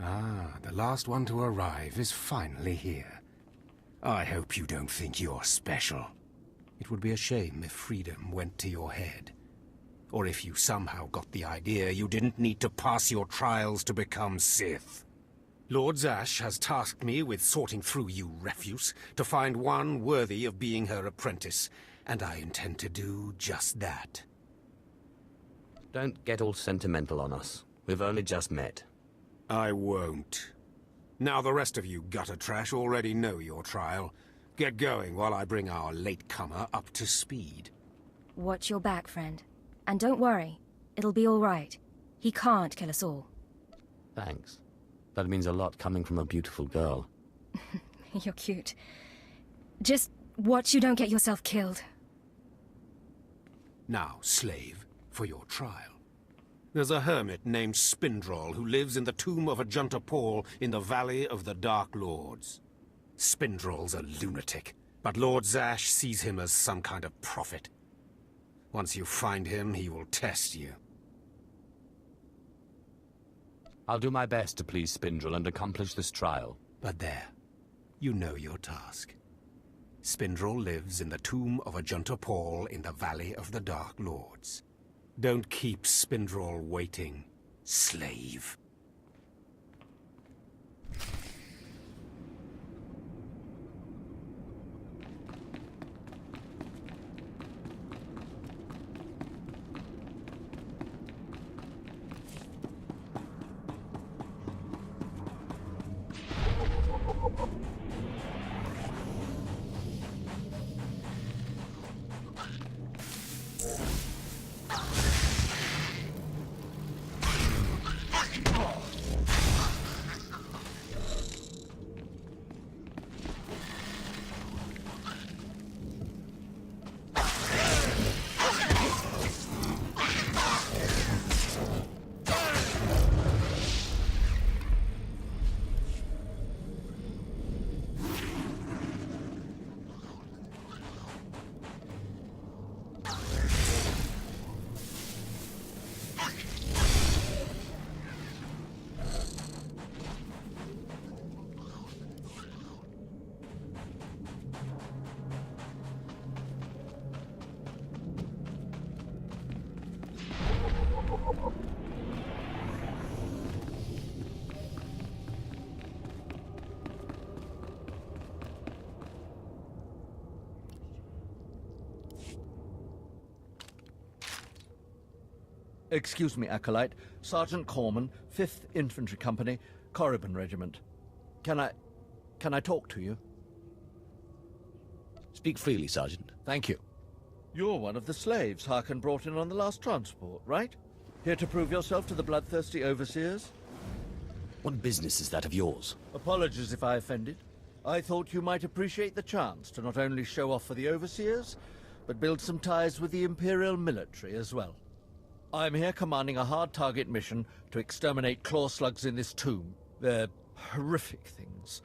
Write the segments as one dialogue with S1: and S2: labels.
S1: Ah, the last one to arrive is finally here. I hope you don't think you're special. It would be a shame if freedom went to your head. Or if you somehow got the idea you didn't need to pass your trials to become Sith. Lord Zash has tasked me with sorting through you refuse to find one worthy of being her apprentice, and I intend to do just that.
S2: Don't get all sentimental on us. We've only just met.
S1: I won't. Now the rest of you gutter trash already know your trial. Get going while I bring our latecomer up to speed.
S3: Watch your back, friend. And don't worry. It'll be all right. He can't kill us all.
S2: Thanks. That means a lot coming from a beautiful girl.
S3: You're cute. Just watch you don't get yourself killed.
S1: Now, slave, for your trial. There's a hermit named Spindrol who lives in the tomb of Ajunta Paul in the Valley of the Dark Lords. Spindrol's a lunatic, but Lord Zash sees him as some kind of prophet. Once you find him, he will test you.
S2: I'll do my best to please Spindrel and accomplish this trial.
S1: But there, you know your task. Spindrel lives in the tomb of Ajunta Paul in the Valley of the Dark Lords. Don't keep Spindrel waiting, slave.
S4: Excuse me, Acolyte. Sergeant Corman, 5th Infantry Company, Korriban Regiment. Can I talk to you?
S2: Speak freely, Sergeant.
S4: Thank you. You're one of the slaves Harkon brought in on the last transport, right? Here to prove yourself to the bloodthirsty overseers?
S2: What business is that of yours?
S4: Apologies if I offended. I thought you might appreciate the chance to not only show off for the overseers, but build some ties with the Imperial military as well. I'm here commanding a hard target mission to exterminate claw slugs in this tomb. They're horrific things.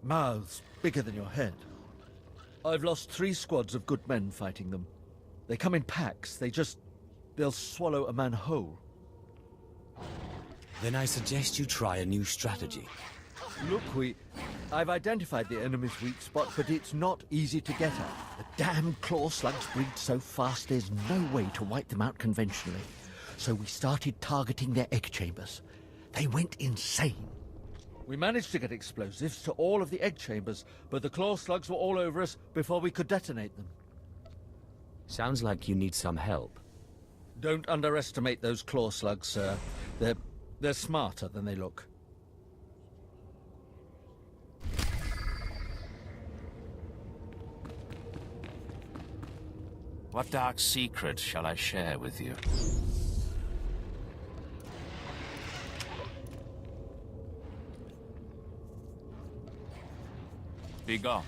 S4: Mouths bigger than your head. I've lost 3 squads of good men fighting them. They come in packs. They'll swallow a man whole.
S2: Then I suggest you try a new strategy.
S4: Look, I've identified the enemy's weak spot, but it's not easy to get at. The damned claw slugs breed so fast there's no way to wipe them out conventionally. So we started targeting their egg chambers. They went insane. We managed to get explosives to all of the egg chambers, but the claw slugs were all over us before we could detonate them.
S2: Sounds like you need some help.
S4: Don't underestimate those claw slugs, sir. They're smarter than they look.
S5: What dark secret shall I share with you? Be gone.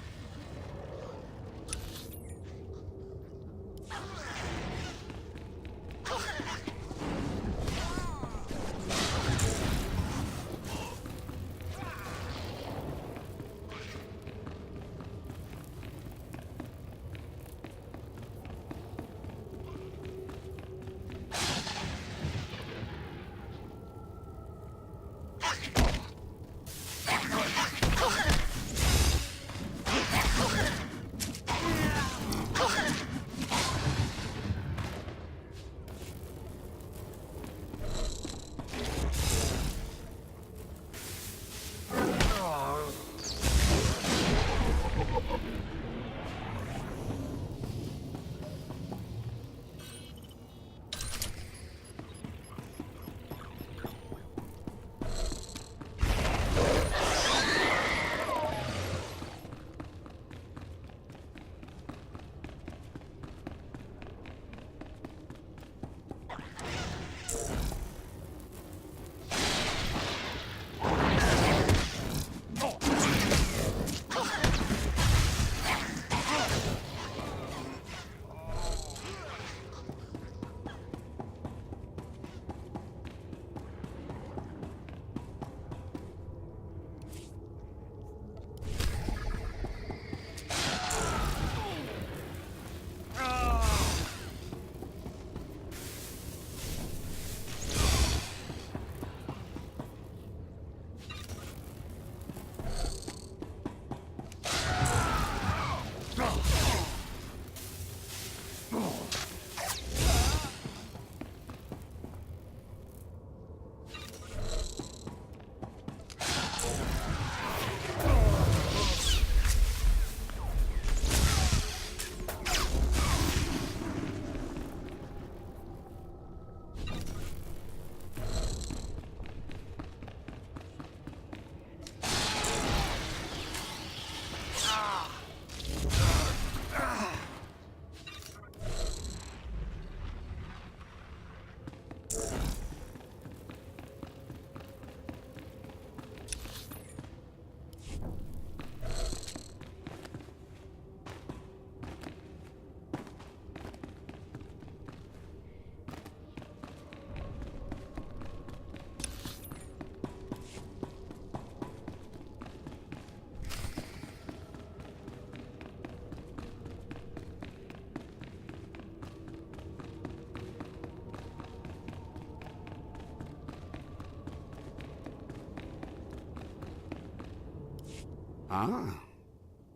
S6: Ah,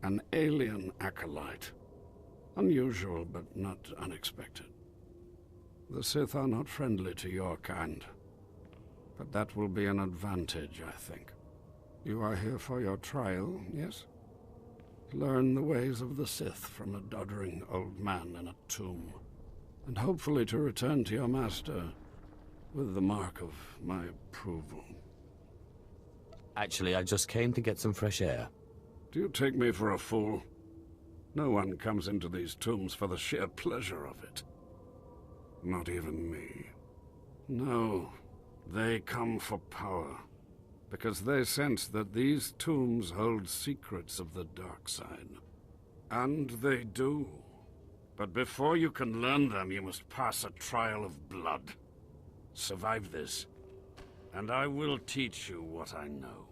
S6: an alien acolyte. Unusual, but not unexpected. The Sith are not friendly to your kind. But that will be an advantage, I think. You are here for your trial, yes? Learn the ways of the Sith from a doddering old man in a tomb. And hopefully to return to your master with the mark of my approval.
S2: Actually, I just came to get some fresh air.
S6: Do you take me for a fool? No one comes into these tombs for the sheer pleasure of it. Not even me. No, they come for power. Because they sense that these tombs hold secrets of the dark side. And they do. But before you can learn them, you must pass a trial of blood. Survive this, and I will teach you what I know.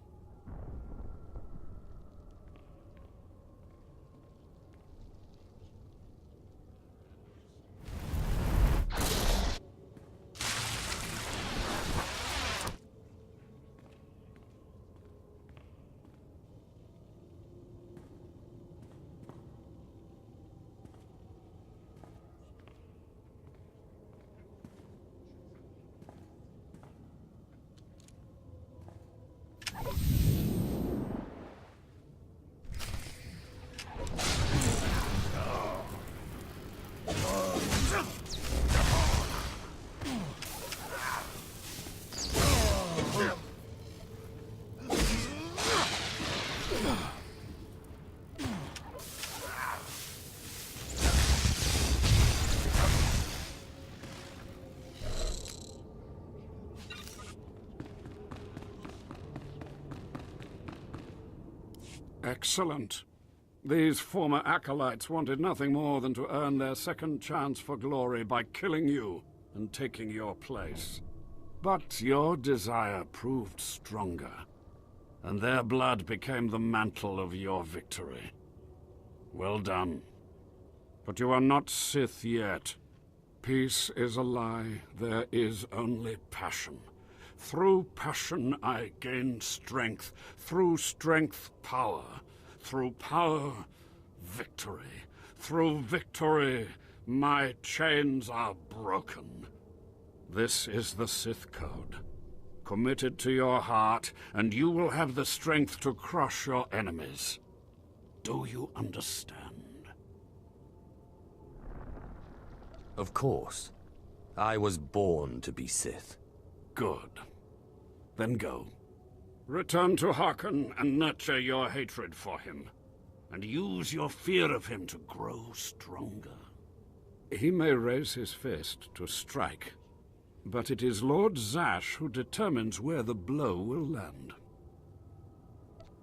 S6: Excellent. These former acolytes wanted nothing more than to earn their second chance for glory by killing you and taking your place. But your desire proved stronger, and their blood became the mantle of your victory. Well done. But you are not Sith yet. Peace is a lie. There is only passion. Through passion I gain strength. Through strength, power. Through power, victory. Through victory, my chains are broken. This is the Sith Code. Commit it to your heart, and you will have the strength to crush your enemies. Do you understand?
S2: Of course. I was born to be Sith.
S6: Good. Then go. Return to Harkon and nurture your hatred for him. And use your fear of him to grow stronger. He may raise his fist to strike, but it is Lord Zash who determines where the blow will land.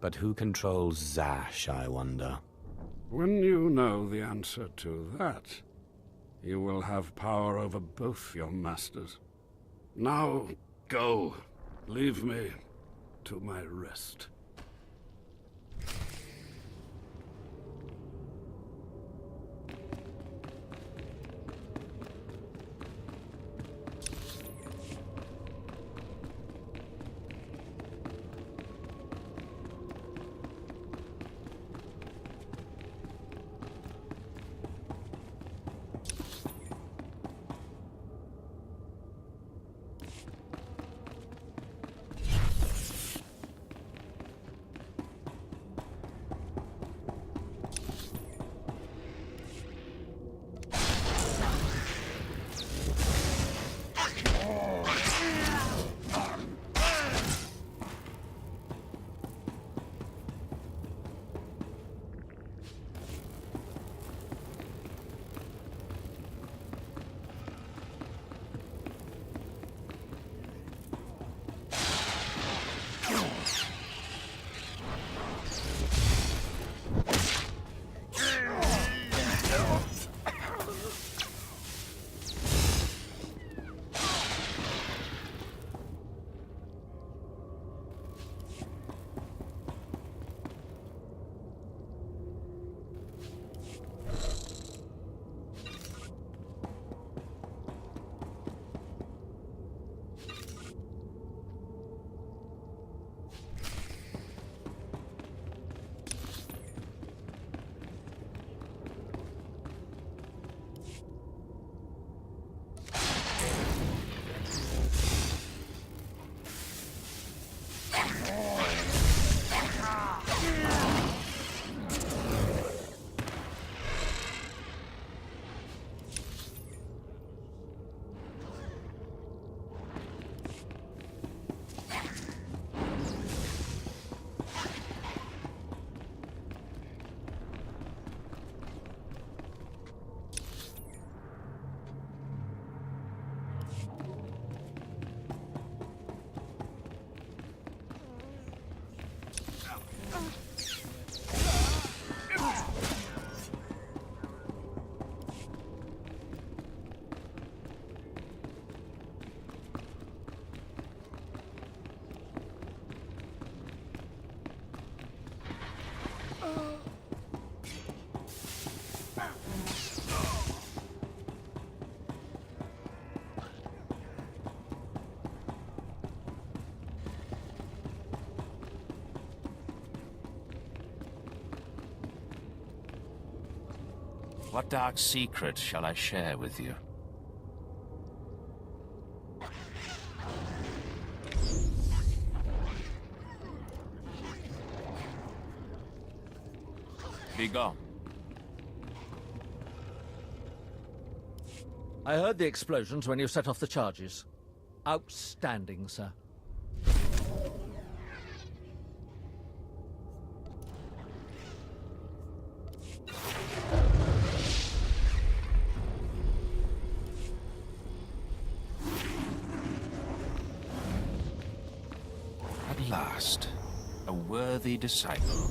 S2: But who controls Zash, I wonder?
S6: When you know the answer to that, you will have power over both your masters. Now, go. Leave me to my rest.
S5: What dark secret shall I share with you? Be gone.
S4: I heard the explosions when you set off the charges. Outstanding, sir.
S5: At last, a worthy disciple.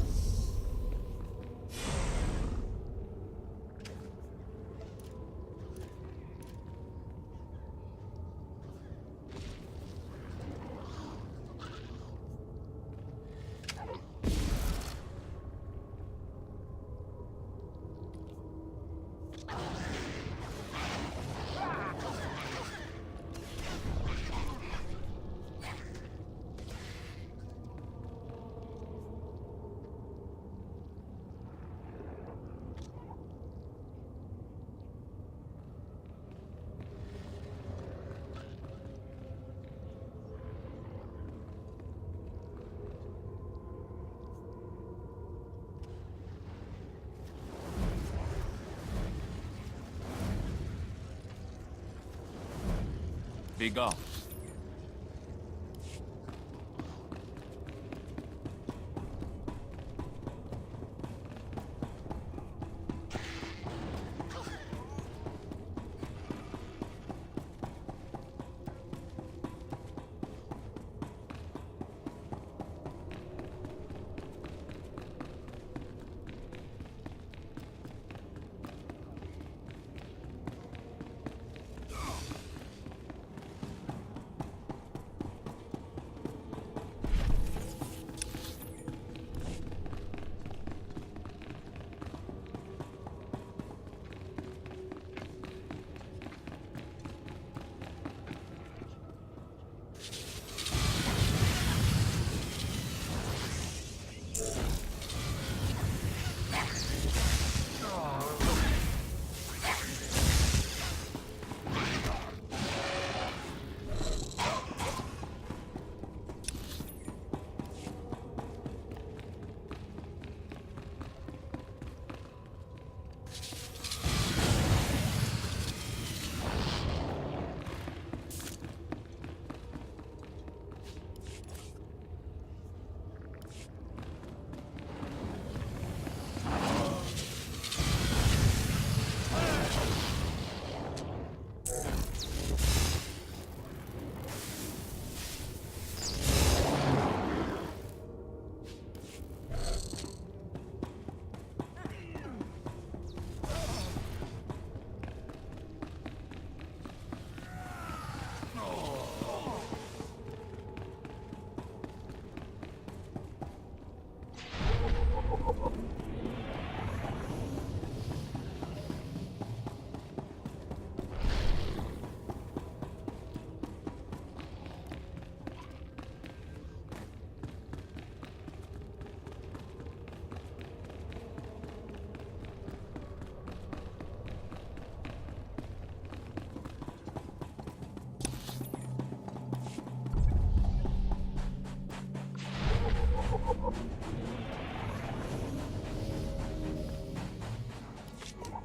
S5: Be gone.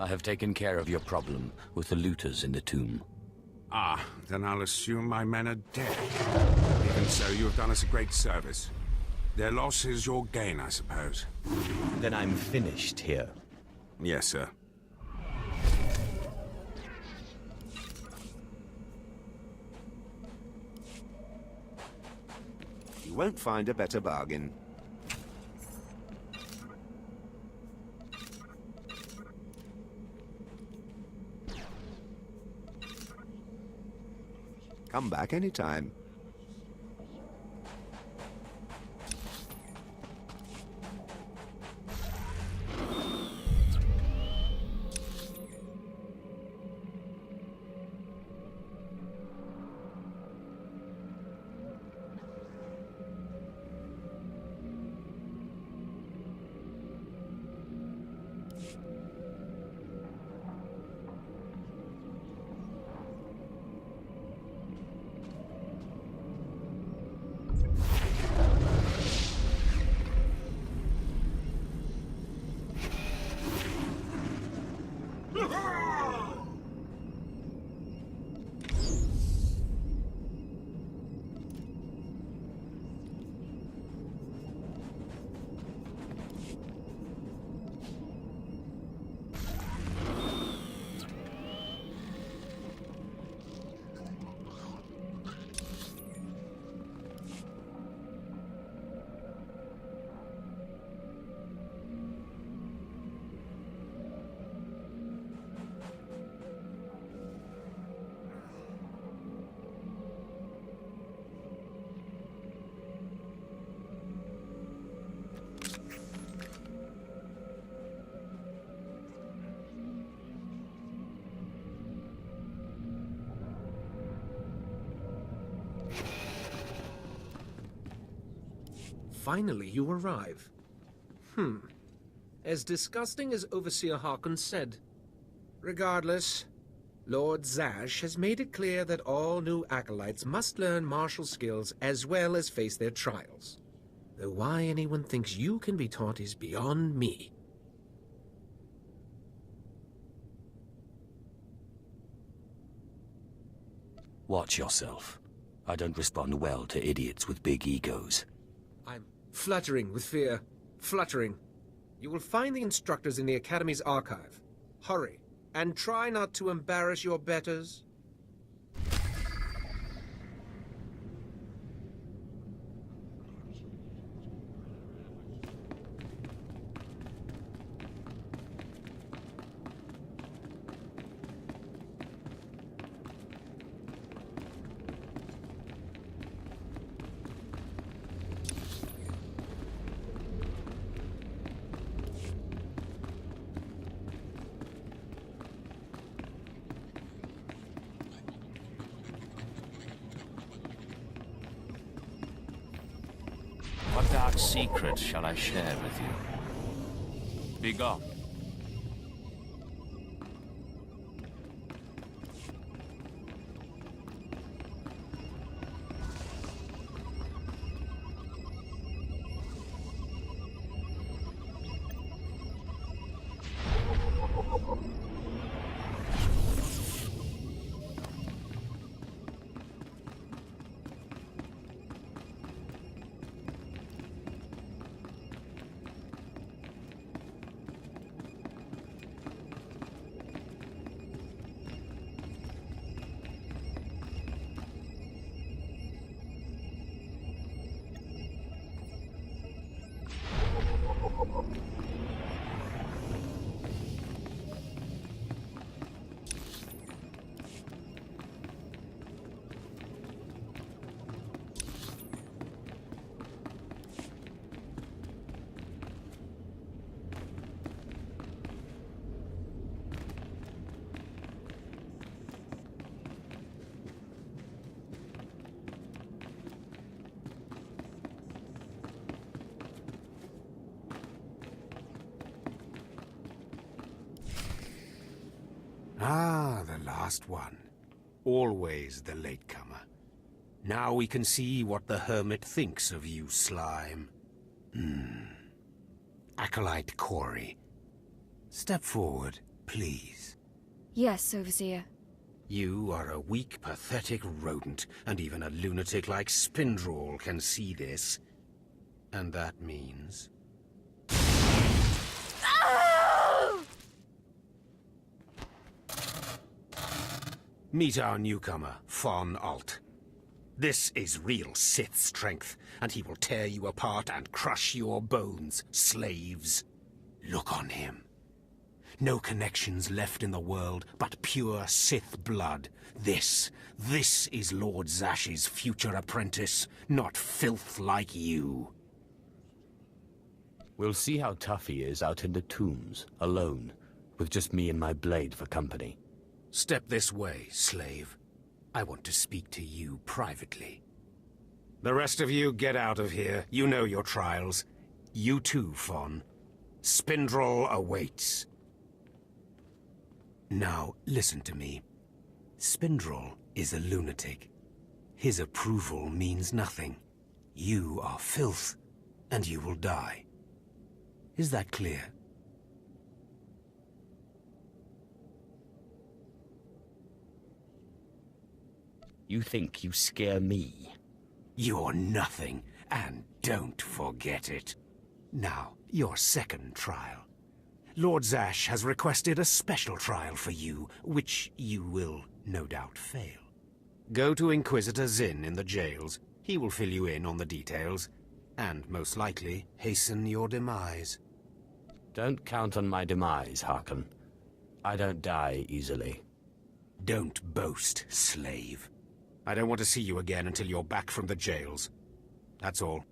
S2: I have taken care of your problem with the looters in the tomb.
S6: Ah, then I'll assume my men are dead. Even so, you have done us a great service. Their loss is your gain, I suppose.
S2: Then I'm finished here.
S6: Yes, sir.
S7: You won't find a better bargain. Come back anytime.
S8: Finally, you arrive. As disgusting as Overseer Harkon said. Regardless, Lord Zash has made it clear that all new acolytes must learn martial skills as well as face their trials. Though why anyone thinks you can be taught is beyond me.
S9: Watch yourself. I don't respond well to idiots with big egos.
S8: I'm fluttering with fear. Fluttering. You will find the instructors in the Academy's archive. Hurry, and try not to embarrass your betters.
S5: What dark secret shall I share with you? Be gone.
S1: Ah, the last one. Always the latecomer. Now we can see what the Hermit thinks of you, slime. Acolyte Corey. Step forward, please.
S3: Yes, Overseer.
S1: You are a weak, pathetic rodent, and even a lunatic like Spindrel can see this. And that means... Meet our newcomer, Von Alt. This is real Sith strength, and he will tear you apart and crush your bones, slaves. Look on him. No connections left in the world, but pure Sith blood. This is Lord Zash's future apprentice, not filth like you.
S2: We'll see how tough he is out in the tombs, alone, with just me and my blade for company.
S1: Step this way, slave. I want to speak to you privately. The rest of you get out of here. You know your trials. You too, Fawn. Spindrel awaits. Now, listen to me. Spindrel is a lunatic. His approval means nothing. You are filth, and you will die. Is that clear?
S2: You think you scare me?
S1: You're nothing, and don't forget it. Now, your second trial. Lord Zash has requested a special trial for you, which you will no doubt fail. Go to Inquisitor Zinn in the jails. He will fill you in on the details, and most likely hasten your demise.
S2: Don't count on my demise, Harkon. I don't die easily.
S1: Don't boast, slave. I don't want to see you again until you're back from the jails. That's all.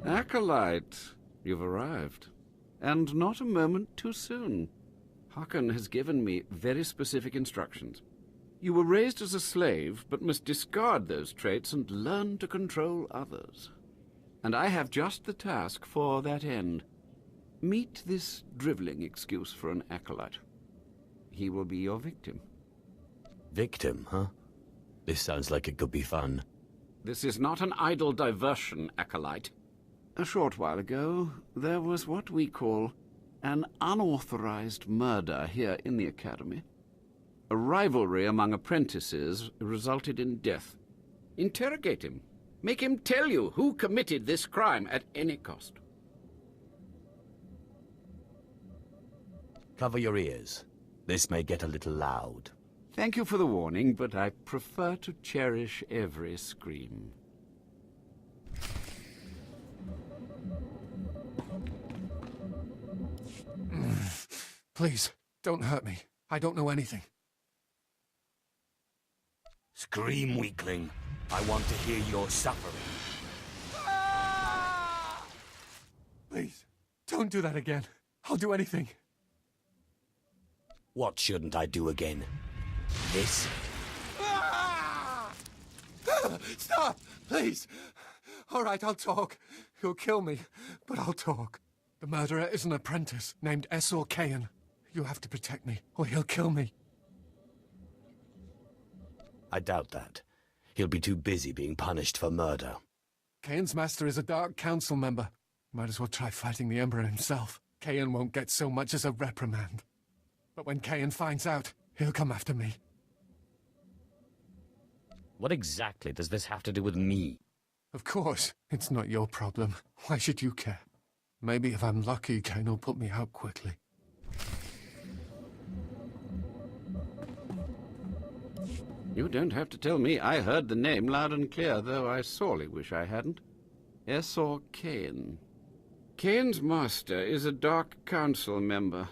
S6: Acolyte, you've arrived. And not a moment too soon. Harkon has given me very specific instructions. You were raised as a slave, but must discard those traits and learn to control others. And I have just the task for that end. Meet this driveling excuse for an acolyte. He will be your victim.
S2: Victim, huh? This sounds like it could be fun.
S6: This is not an idle diversion, acolyte. A short while ago, there was what we call an unauthorized murder here in the Academy. A rivalry among apprentices resulted in death. Interrogate him. Make him tell you who committed this crime at any cost.
S2: Cover your ears. This may get a little loud.
S6: Thank you for the warning, but I prefer to cherish every scream.
S7: Please, don't hurt me. I don't know anything.
S9: Scream, weakling. I want to hear your suffering.
S7: Please, don't do that again. I'll do anything.
S9: What shouldn't I do again? This?
S7: Stop! Please! All right, I'll talk. You'll kill me, but I'll talk. The murderer is an apprentice named SWTOR. You have to protect me, or he'll kill me.
S2: I doubt that. He'll be too busy being punished for murder.
S7: Kayan's master is a Dark Council member. Might as well try fighting the Emperor himself. Kayan won't get so much as a reprimand. But when Kayan finds out, he'll come after me.
S2: What exactly does this have to do with me?
S7: Of course, it's not your problem. Why should you care? Maybe if I'm lucky, Kayan will put me out quickly.
S6: You don't have to tell me. I heard the name loud and clear, though I sorely wish I hadn't. SWTOR. Kayan's master is a Dark Council member.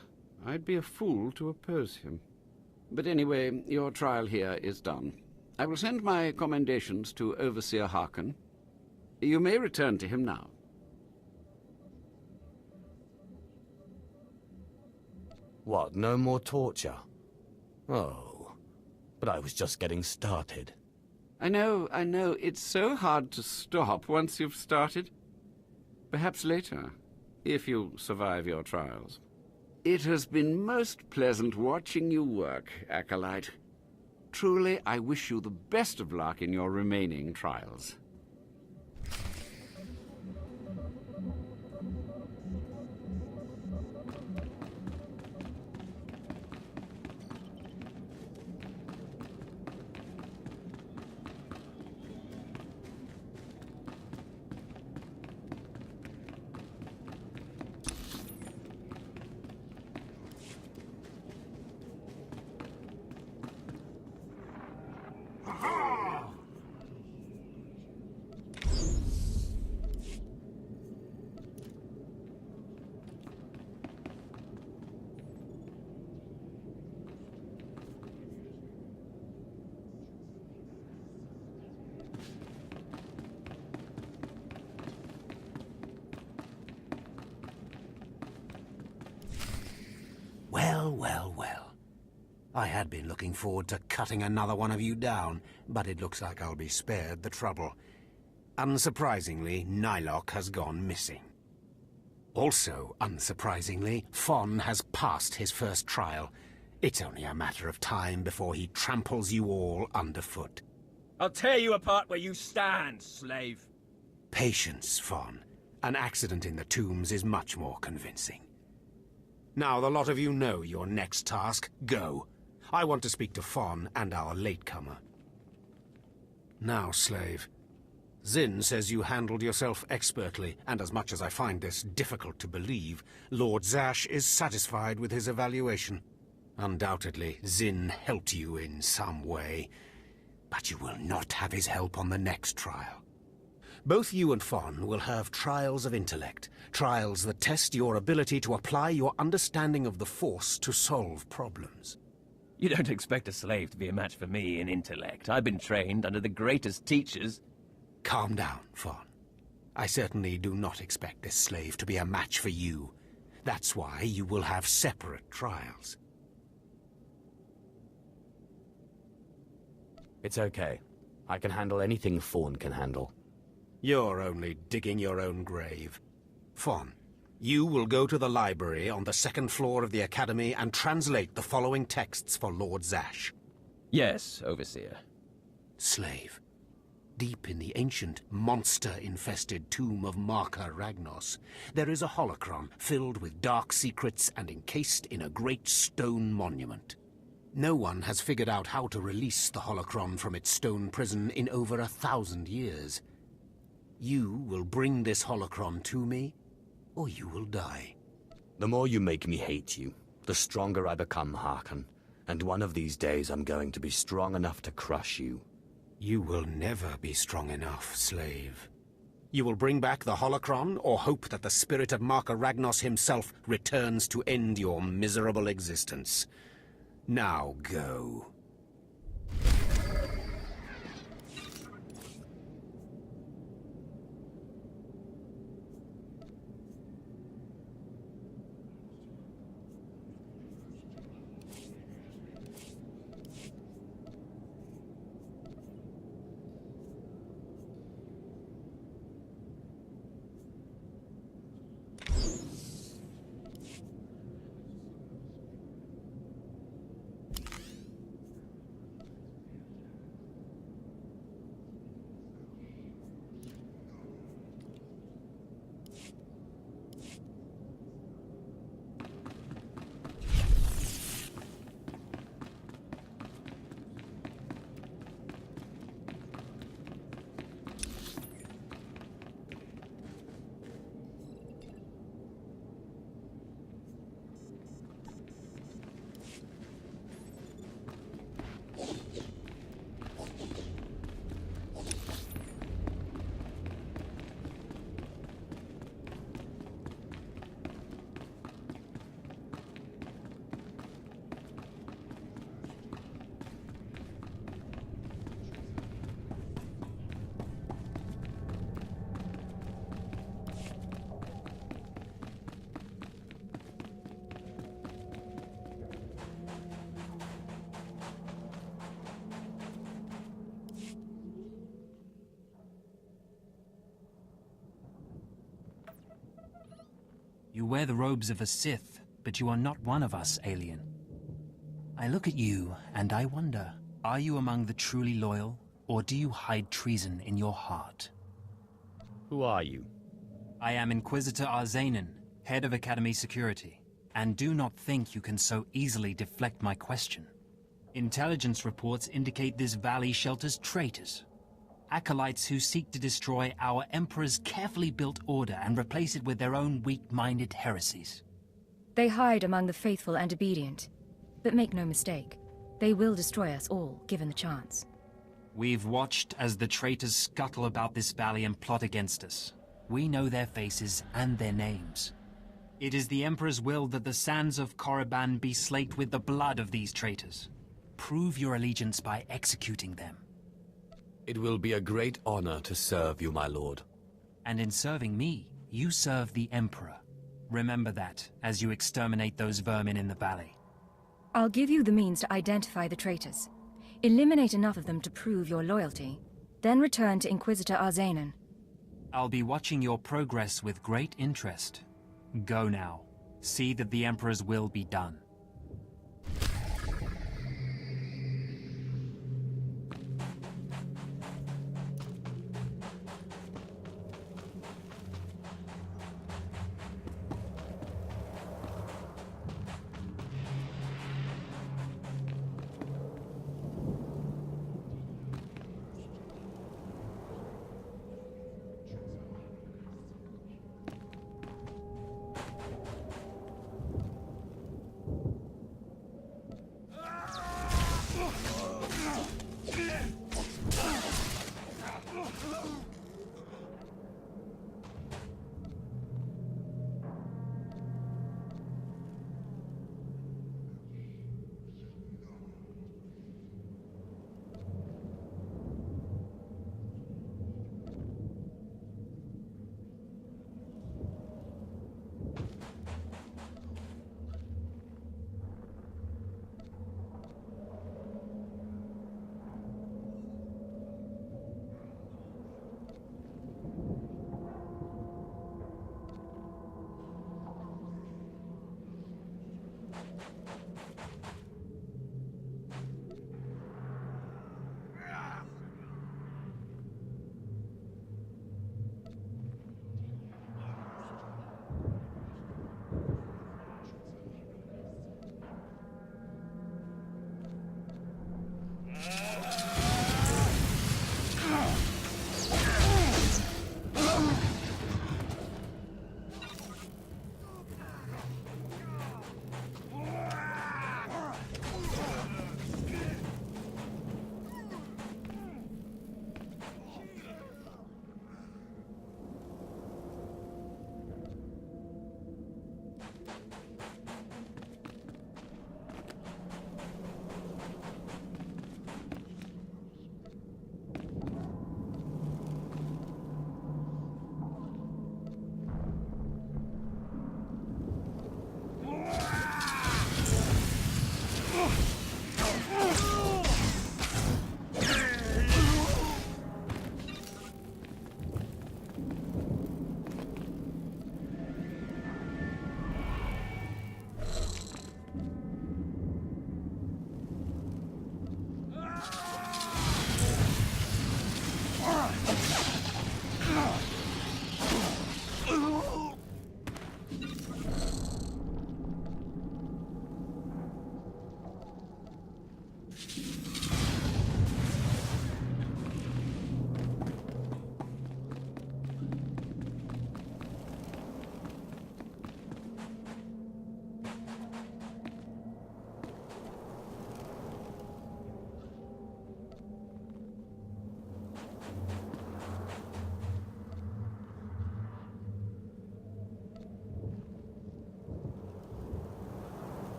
S6: I'd be a fool to oppose him. But anyway, your trial here is done. I will send my commendations to Overseer Harkon. You may return to him now.
S2: What, no more torture? Oh, but I was just getting started.
S6: I know. It's so hard to stop once you've started. Perhaps later, if you survive your trials. It has been most pleasant watching you work, Acolyte. Truly, I wish you the best of luck in your remaining trials.
S1: Well. I had been looking forward to cutting another one of you down, but it looks like I'll be spared the trouble. Unsurprisingly, Nylock has gone missing. Also, unsurprisingly, Fon has passed his first trial. It's only a matter of time before he tramples you all underfoot.
S10: I'll tear you apart where you stand, slave.
S1: Patience, Fon. An accident in the tombs is much more convincing. Now, the lot of you know your next task. Go. I want to speak to Fon and our latecomer. Now, slave. Zin says you handled yourself expertly, and as much as I find this difficult to believe, Lord Zash is satisfied with his evaluation. Undoubtedly, Zin helped you in some way, but you will not have his help on the next trial. Both you and Fon will have trials of intellect, trials that test your ability to apply your understanding of the Force to solve problems.
S10: You don't expect a slave to be a match for me in intellect. I've been trained under the greatest teachers.
S1: Calm down, Fon. I certainly do not expect this slave to be a match for you. That's why you will have separate trials.
S2: It's okay. I can handle anything Fawn can handle.
S1: You're only digging your own grave. Fon, you will go to the library on the second floor of the Academy and translate the following texts for Lord Zash.
S10: Yes, Overseer.
S1: Slave, deep in the ancient, monster-infested tomb of Marka Ragnos, there is a holocron filled with dark secrets and encased in a great stone monument. No one has figured out how to release the holocron from its stone prison in over 1,000 years. You will bring this holocron to me, or you will die.
S2: The more you make me hate you, the stronger I become, Harkon. And one of these days I'm going to be strong enough to crush you.
S1: You will never be strong enough, slave. You will bring back the holocron, or hope that the spirit of Marka Ragnos himself returns to end your miserable existence. Now go.
S11: You wear the robes of a Sith, but you are not one of us, alien. I look at you, and I wonder, are you among the truly loyal, or do you hide treason in your heart?
S2: Who are you?
S11: I am Inquisitor Arzanin, head of Academy Security, and do not think you can so easily deflect my question. Intelligence reports indicate this valley shelters traitors. Acolytes who seek to destroy our Emperor's carefully built order and replace it with their own weak-minded heresies.
S3: They hide among the faithful and obedient. But make no mistake, they will destroy us all, given the chance.
S11: We've watched as the traitors scuttle about this valley and plot against us. We know their faces and their names. It is the Emperor's will that the sands of Korriban be slaked with the blood of these traitors. Prove your allegiance by executing them.
S9: It will be a great honor to serve you, my lord.
S11: And in serving me, you serve the Emperor. Remember that, as you exterminate those vermin in the valley.
S3: I'll give you the means to identify the traitors. Eliminate enough of them to prove your loyalty. Then return to Inquisitor Arzanin.
S11: I'll be watching your progress with great interest. Go now. See that the Emperor's will be done.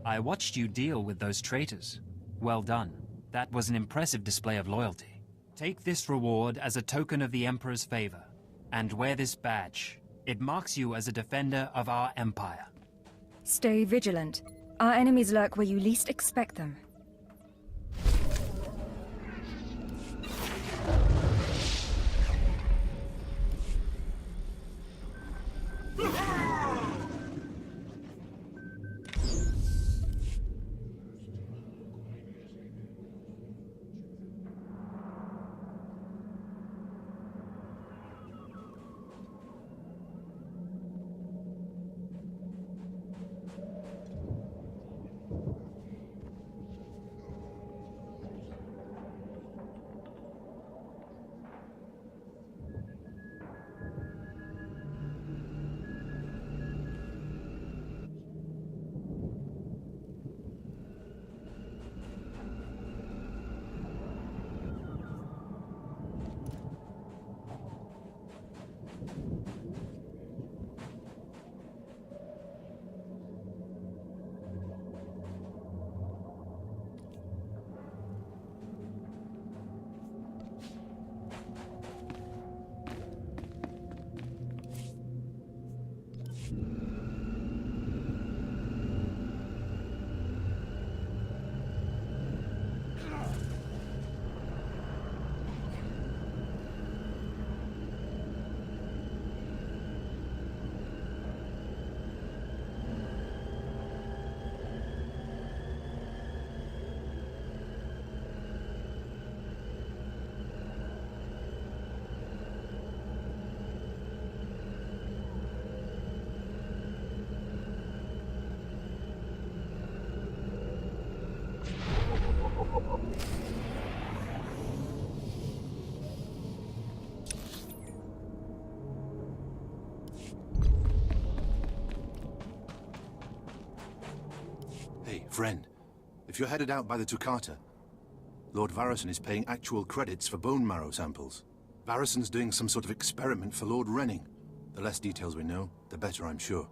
S11: I watched you deal with those traitors. Well done. That was an impressive display of loyalty. Take this reward as a token of the Emperor's favor, and wear this badge. It marks you as a defender of our empire.
S3: Stay vigilant. Our enemies lurk where you least expect them.
S12: Friend, if you're headed out by the Toccata, Lord Varison is paying actual credits for bone marrow samples. Varison's doing some sort of experiment for Lord Renning. The less details we know, the better, I'm sure.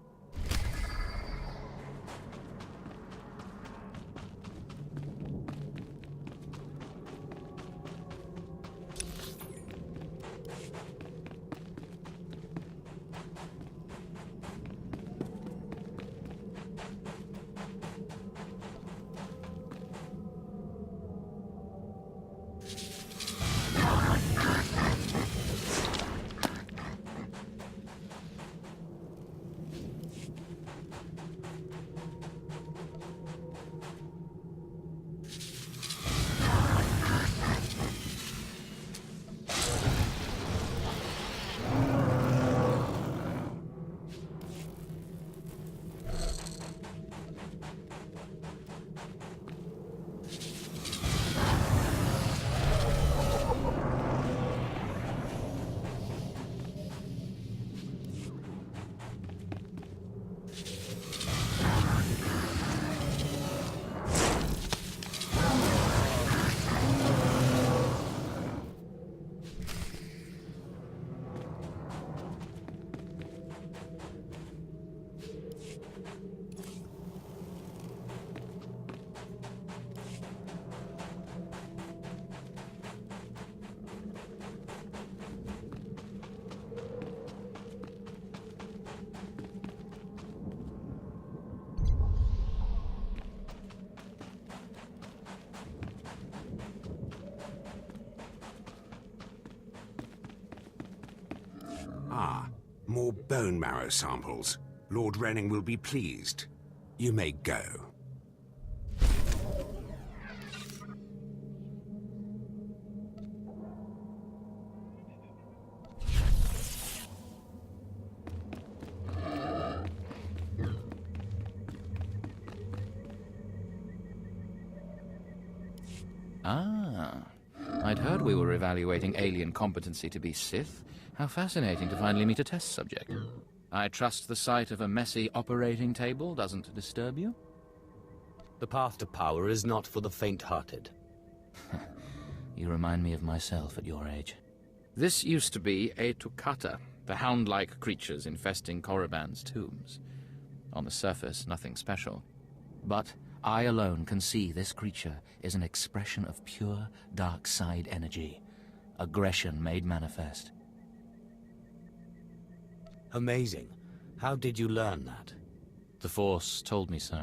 S13: Ah, more bone marrow samples. Lord Renning will be pleased. You may go.
S5: Ah, I'd heard we were evaluating alien competency to be Sith. How fascinating to finally meet a test subject. I trust the sight of a messy operating table doesn't disturb you?
S2: The path to power is not for the faint-hearted.
S5: You remind me of myself at your age. This used to be a Toccata, the hound-like creatures infesting Korriban's tombs. On the surface, nothing special. But I alone can see this creature is an expression of pure dark side energy. Aggression made manifest.
S2: Amazing. How did you learn that?
S5: The Force told me so.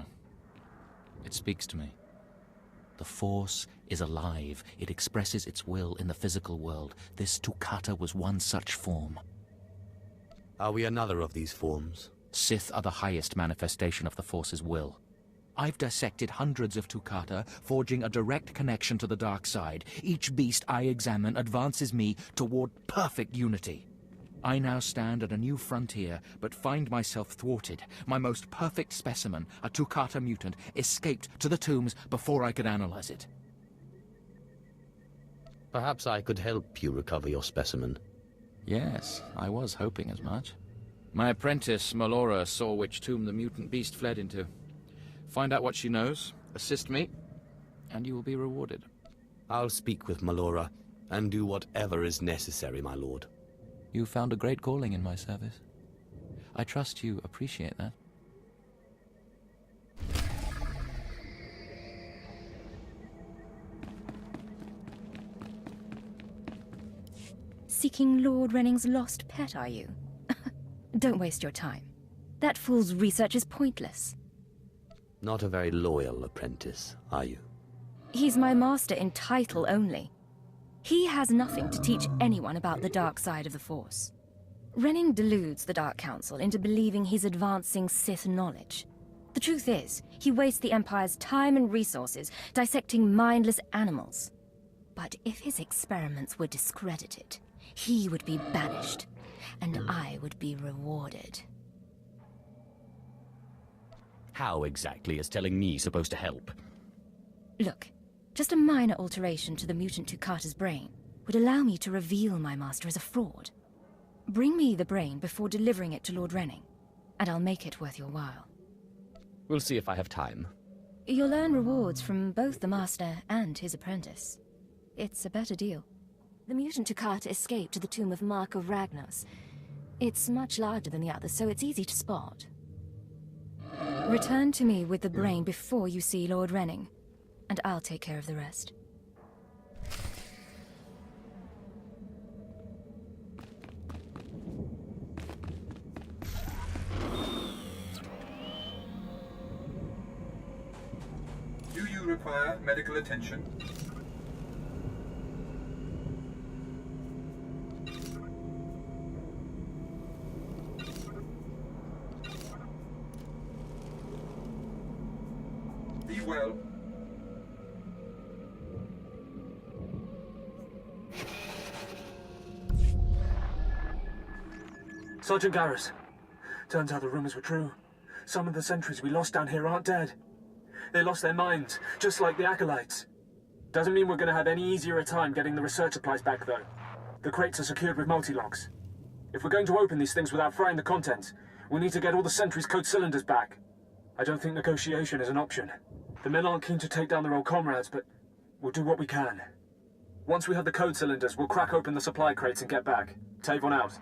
S5: It speaks to me. The Force is alive. It expresses its will in the physical world. This Toccata was one such form.
S2: Are we another of these forms?
S5: Sith are the highest manifestation of the Force's will. I've dissected hundreds of Toccata, forging a direct connection to the dark side. Each beast I examine advances me toward perfect unity. I now stand at a new frontier, but find myself thwarted. My most perfect specimen, a Toccata mutant, escaped to the tombs before I could analyze it.
S2: Perhaps I could help you recover your specimen.
S5: Yes, I was hoping as much. My apprentice, Melora, saw which tomb the mutant beast fled into. Find out what she knows, assist me, and you will be rewarded.
S2: I'll speak with Melora, and do whatever is necessary, my lord.
S5: You found a great calling in my service. I trust you appreciate that.
S3: Seeking Lord Renning's lost pet, are you? Don't waste your time. That fool's research is pointless.
S2: Not a very loyal apprentice, are you?
S3: He's my master in title only. He has nothing to teach anyone about the dark side of the Force. Renning deludes the Dark Council into believing he's advancing Sith knowledge. The truth is, he wastes the Empire's time and resources dissecting mindless animals. But if his experiments were discredited, he would be banished, and I would be rewarded.
S10: How exactly is telling me supposed to help?
S3: Look, just a minor alteration to the mutant Toccata's brain would allow me to reveal my master as a fraud. Bring me the brain before delivering it to Lord Renning, and I'll make it worth your while.
S10: We'll see if I have time.
S3: You'll earn rewards from both the master and his apprentice. It's a better deal. The mutant Toccata escaped to the tomb of Mark of Ragnos. It's much larger than the others, so it's easy to spot. Return to me with the brain before you see Lord Renning, and I'll take care of the rest.
S14: Do you require medical attention? Be well.
S15: Sergeant Garrus. Turns out the rumors were true. Some of the sentries we lost down here aren't dead. They lost their minds, just like the Acolytes. Doesn't mean we're going to have any easier a time getting the research supplies back, though. The crates are secured with multi-locks. If we're going to open these things without frying the contents, we need to get all the sentries' code cylinders back. I don't think negotiation is an option. The men aren't keen to take down their old comrades, but we'll do what we can. Once we have the code cylinders, we'll crack open the supply crates and get back. Tavon out.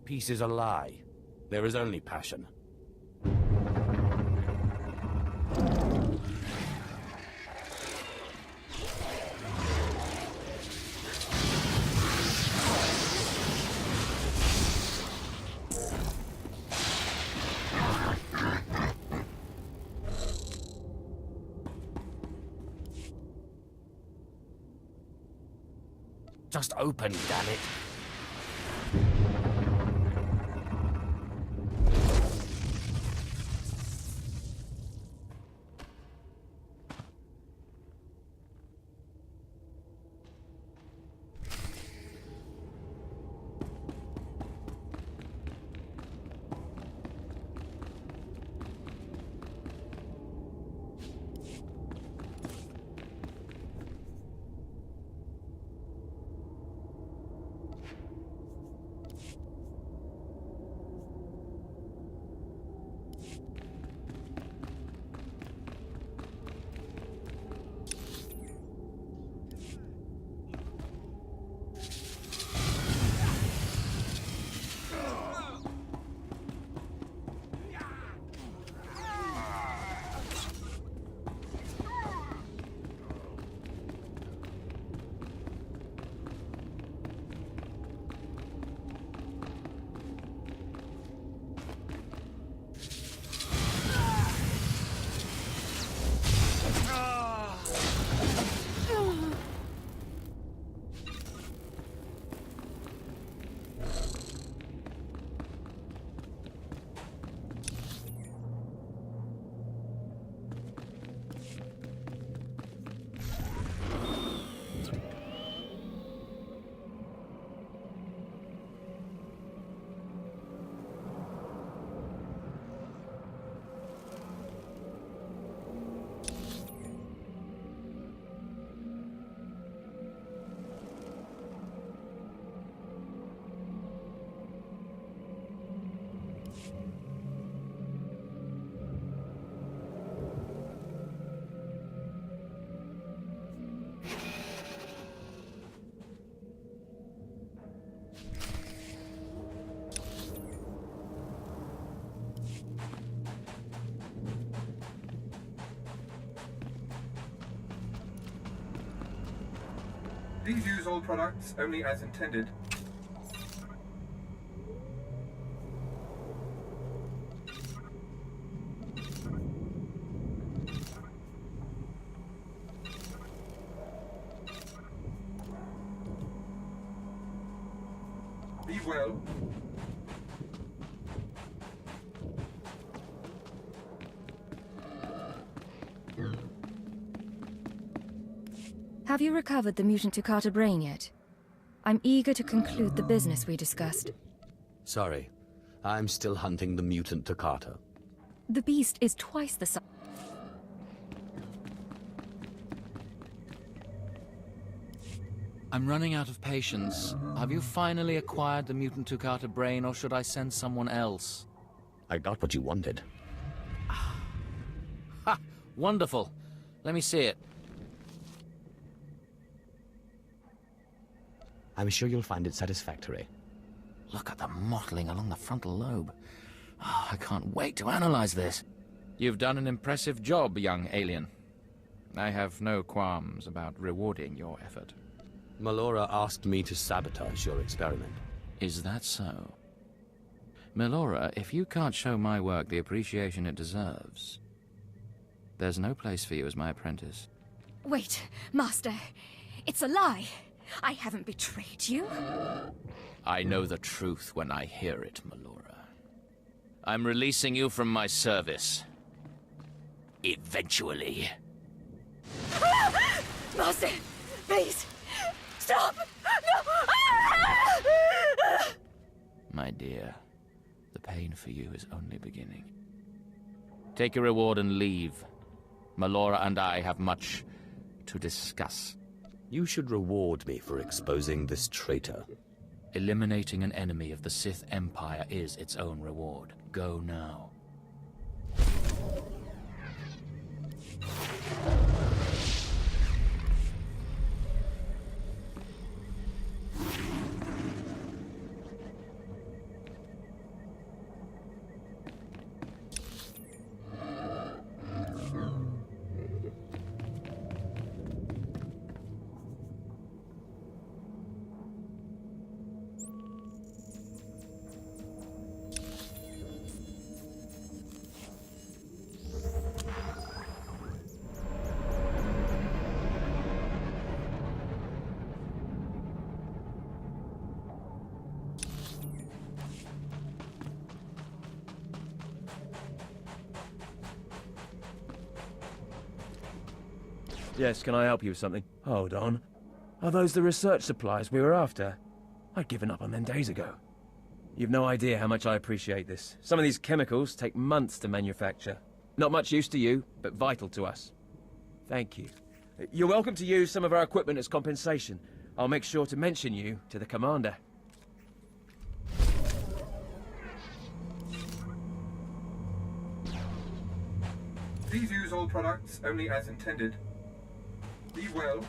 S2: Peace is a lie. There is only passion. Just open, damn it.
S14: Please use all products only as intended. Be well.
S3: Have you recovered the mutant Tukata brain yet? I'm eager to conclude the business we discussed.
S2: Sorry, I'm still hunting the mutant Toccata.
S3: The beast is twice the size.
S5: I'm running out of patience. Have you finally acquired the mutant Tukata brain, or should I send someone else?
S2: I got what you wanted.
S5: Ha! Wonderful. Let me see it.
S2: I'm sure you'll find it satisfactory.
S5: Look at the mottling along the frontal lobe. Oh, I can't wait to analyze this. You've done an impressive job, young alien. I have no qualms about rewarding your effort.
S2: Melora asked me to sabotage your experiment.
S5: Is that so? Melora, if you can't show my work the appreciation it deserves, there's no place for you as my apprentice.
S3: Wait, Master. It's a lie. I haven't betrayed you.
S5: I know the truth when I hear it, Melora. I'm releasing you from my service. Eventually.
S3: Master, please, stop! No!
S5: My dear, the pain for you is only beginning. Take your reward and leave. Melora and I have much to discuss.
S2: You should reward me for exposing this traitor.
S5: Eliminating an enemy of the Sith Empire is its own reward. Go now.
S10: Yes, can I help you with something? Hold on. Are those the research supplies we were after? I'd given up on them days ago. You've no idea how much I appreciate this. Some of these chemicals take months to manufacture. Not much use to you, but vital to us. Thank you. You're welcome to use some of our equipment as compensation. I'll make sure to mention you to the commander.
S14: Please use all products only as intended. Be well.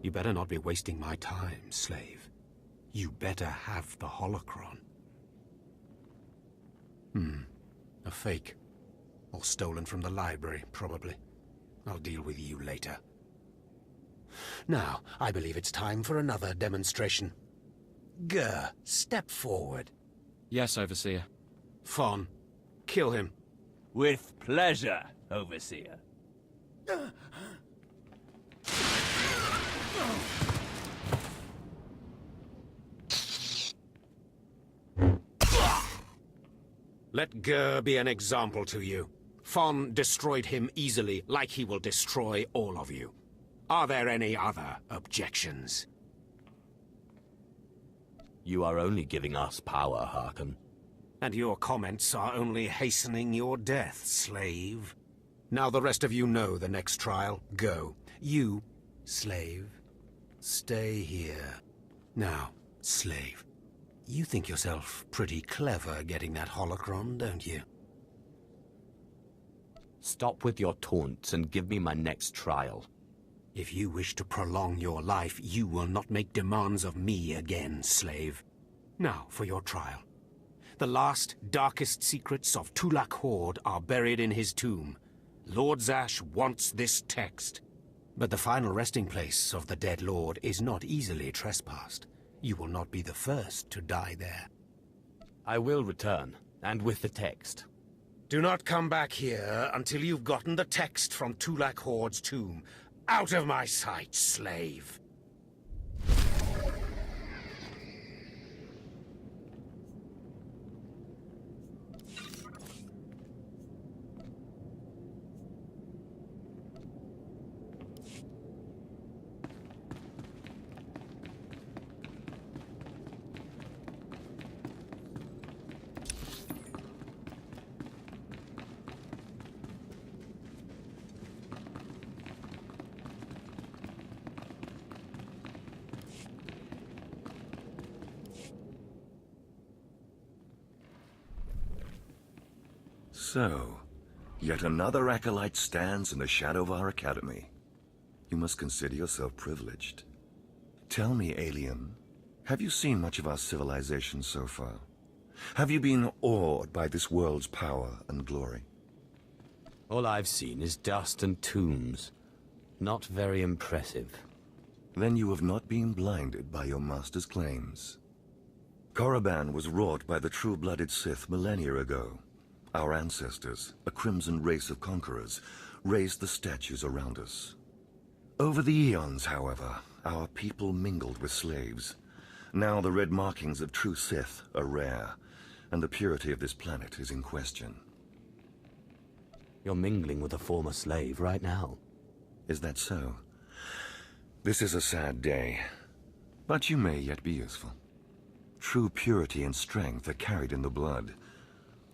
S1: You better not be wasting my time, slave. You better have the holocron. A fake. Or stolen from the library, probably. I'll deal with you later. Now, I believe it's time for another demonstration. Gur, step forward.
S5: Yes, Overseer.
S1: Fon, kill him.
S10: With pleasure, Overseer.
S1: Let Gur be an example to you. Fon destroyed him easily, like he will destroy all of you. Are there any other objections?
S2: You are only giving us power, Harkon.
S1: And your comments are only hastening your death, slave. Now the rest of you know the next trial. Go. You, slave, stay here. Now, slave, you think yourself pretty clever getting that holocron, don't you?
S2: Stop with your taunts and give me my next trial.
S1: If you wish to prolong your life, you will not make demands of me again, slave. Now for your trial. The last, darkest secrets of Tulak Horde are buried in his tomb. Lord Zash wants this text. But the final resting place of the dead lord is not easily trespassed. You will not be the first to die there.
S2: I will return, and with the text.
S1: Do not come back here until you've gotten the text from Tulak Horde's tomb. Out of my sight, slave!
S16: So, yet another acolyte stands in the shadow of our academy. You must consider yourself privileged. Tell me, alien, have you seen much of our civilization so far? Have you been awed by this world's power and glory?
S2: All I've seen is dust and tombs. Not very impressive.
S16: Then you have not been blinded by your master's claims. Korriban was wrought by the true-blooded Sith millennia ago. Our ancestors, a crimson race of conquerors, raised the statues around us. Over the eons, however, our people mingled with slaves. Now the red markings of true Sith are rare, and the purity of this planet is in question.
S2: You're mingling with a former slave right now.
S16: Is that so? This is a sad day, but you may yet be useful. True purity and strength are carried in the blood.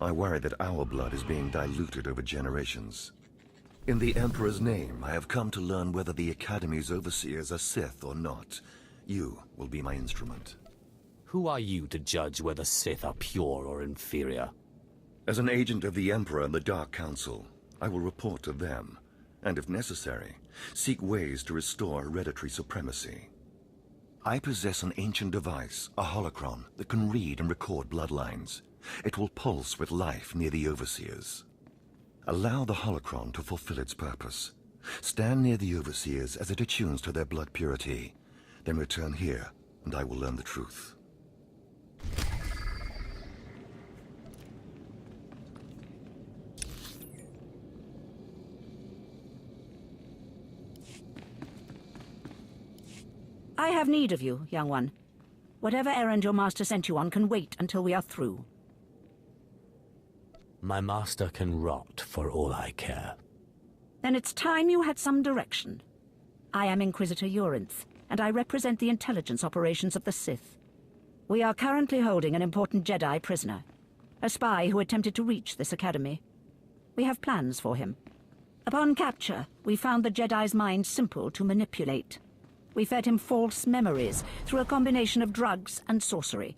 S16: I worry that our blood is being diluted over generations. In the Emperor's name, I have come to learn whether the Academy's overseers are Sith or not. You will be my instrument.
S2: Who are you to judge whether Sith are pure or inferior?
S16: As an agent of the Emperor and the Dark Council, I will report to them, and if necessary, seek ways to restore hereditary supremacy. I possess an ancient device, a holocron, that can read and record bloodlines. It will pulse with life near the overseers. Allow the holocron to fulfill its purpose. Stand near the overseers as it attunes to their blood purity. Then return here, and I will learn the truth.
S17: I have need of you, young one. Whatever errand your master sent you on can wait until we are through.
S2: My master can rot for all I care.
S17: Then it's time you had some direction. I am Inquisitor Urinth, and I represent the intelligence operations of the Sith. We are currently holding an important Jedi prisoner, a spy who attempted to reach this academy. We have plans for him. Upon capture, we found the Jedi's mind simple to manipulate. We fed him false memories through a combination of drugs and sorcery.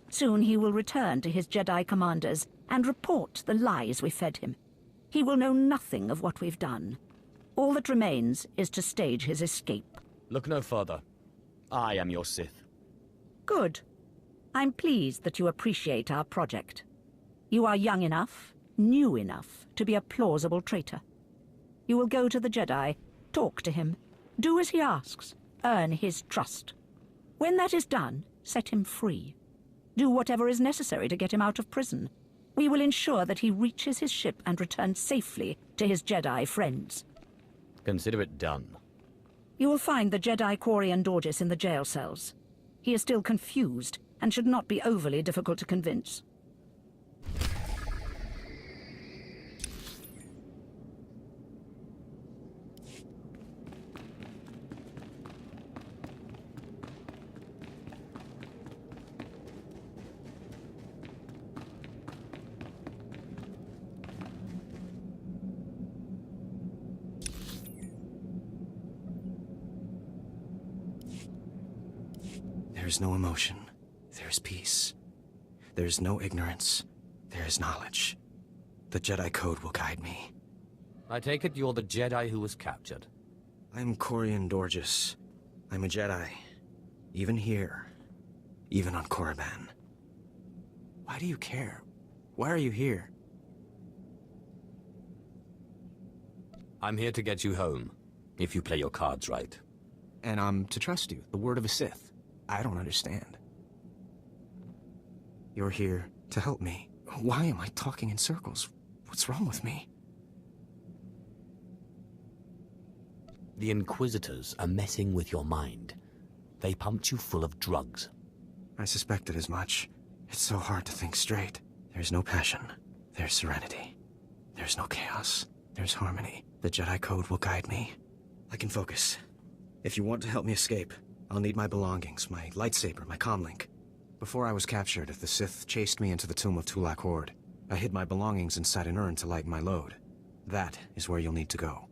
S17: Soon he will return to his Jedi commanders and report the lies we fed him. He will know nothing of what we've done. All that remains is to stage his escape.
S2: Look no further. I am your Sith.
S17: Good. I'm pleased that you appreciate our project. You are young enough, new enough, to be a plausible traitor. You will go to the Jedi, talk to him, do as he asks, earn his trust. When that is done, set him free. Do whatever is necessary to get him out of prison. We will ensure that he reaches his ship and returns safely to his Jedi friends.
S2: Consider it done.
S17: You will find the Jedi Korriban Dorjus in the jail cells. He is still confused and should not be overly difficult to convince.
S1: There is no emotion. There is peace. There is no ignorance. There is knowledge. The Jedi Code will guide me.
S2: I take it you're the Jedi who was captured.
S1: I'm Korriban Dorjus. I'm a Jedi. Even here. Even on Korriban. Why do you care? Why are you here?
S2: I'm here to get you home, if you play your cards right.
S1: And I'm to trust you, the word of a Sith. I don't understand. You're here to help me. Why am I talking in circles? What's wrong with me?
S2: The Inquisitors are messing with your mind. They pumped you full of drugs.
S1: I suspected as much. It's so hard to think straight. There's no passion. There's serenity. There's no chaos. There's harmony. The Jedi Code will guide me. I can focus. If you want to help me escape, I'll need my belongings, my lightsaber, my comlink. Before I was captured, the Sith chased me into the tomb of Tulak Horde. I hid my belongings inside an urn to lighten my load. That is where you'll need to go.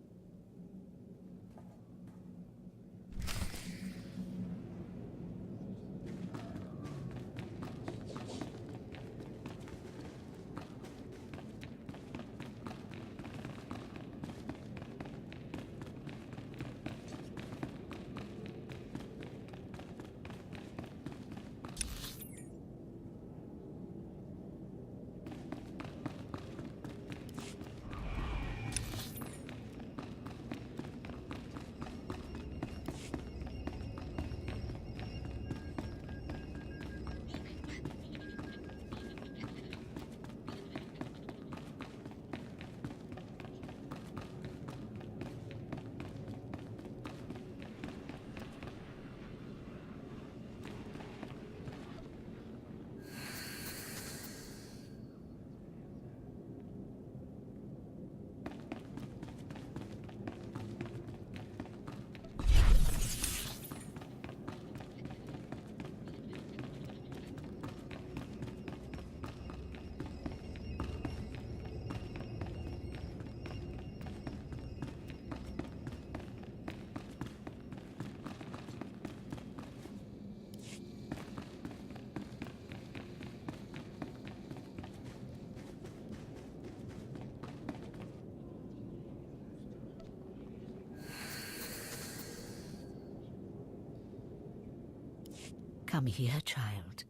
S17: Come here, child.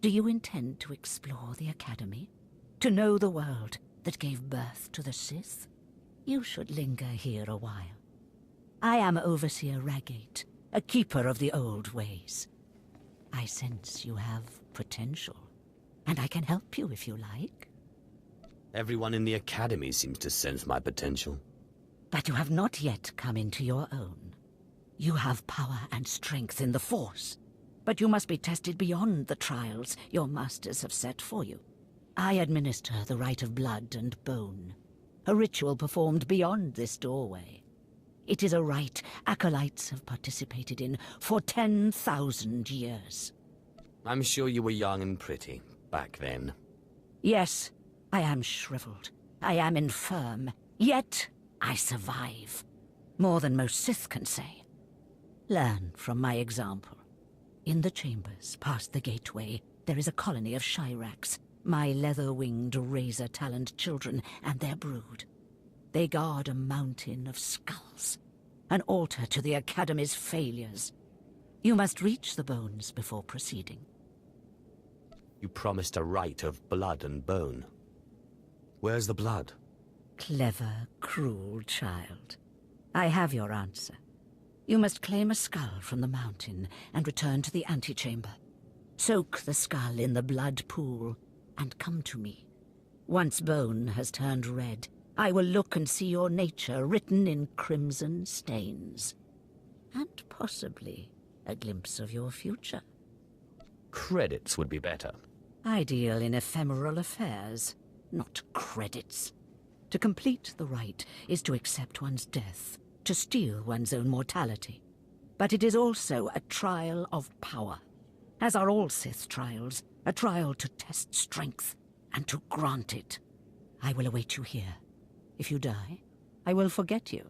S17: Do you intend to explore the Academy? To know the world that gave birth to the Sith? You should linger here a while. I am Overseer Ragate, a keeper of the old ways. I sense you have potential, and I can help you if you like.
S2: Everyone in the Academy seems to sense my potential.
S17: But you have not yet come into your own. You have power and strength in the Force, but you must be tested beyond the trials your masters have set for you. I administer the rite of blood and bone, a ritual performed beyond this doorway. It is a rite acolytes have participated in for 10,000 years.
S2: I'm sure you were young and pretty back then.
S17: Yes, I am shriveled. I am infirm. Yet, I survive. More than most Sith can say. Learn from my example. In the chambers, past the gateway, there is a colony of Shyraks, my leather-winged, razor-taloned children and their brood. They guard a mountain of skulls, an altar to the Academy's failures. You must reach the bones before proceeding.
S2: You promised a rite of blood and bone. Where's the blood?
S17: Clever, cruel child. I have your answer. You must claim a skull from the mountain and return to the antechamber. Soak the skull in the blood pool and come to me. Once bone has turned red, I will look and see your nature written in crimson stains. And possibly a glimpse of your future.
S2: Credits would be better.
S17: I deal in ephemeral affairs, not credits. To complete the rite is to accept one's death, to steal one's own mortality. But it is also a trial of power. As are all Sith trials, a trial to test strength and to grant it. I will await you here. If you die, I will forget you.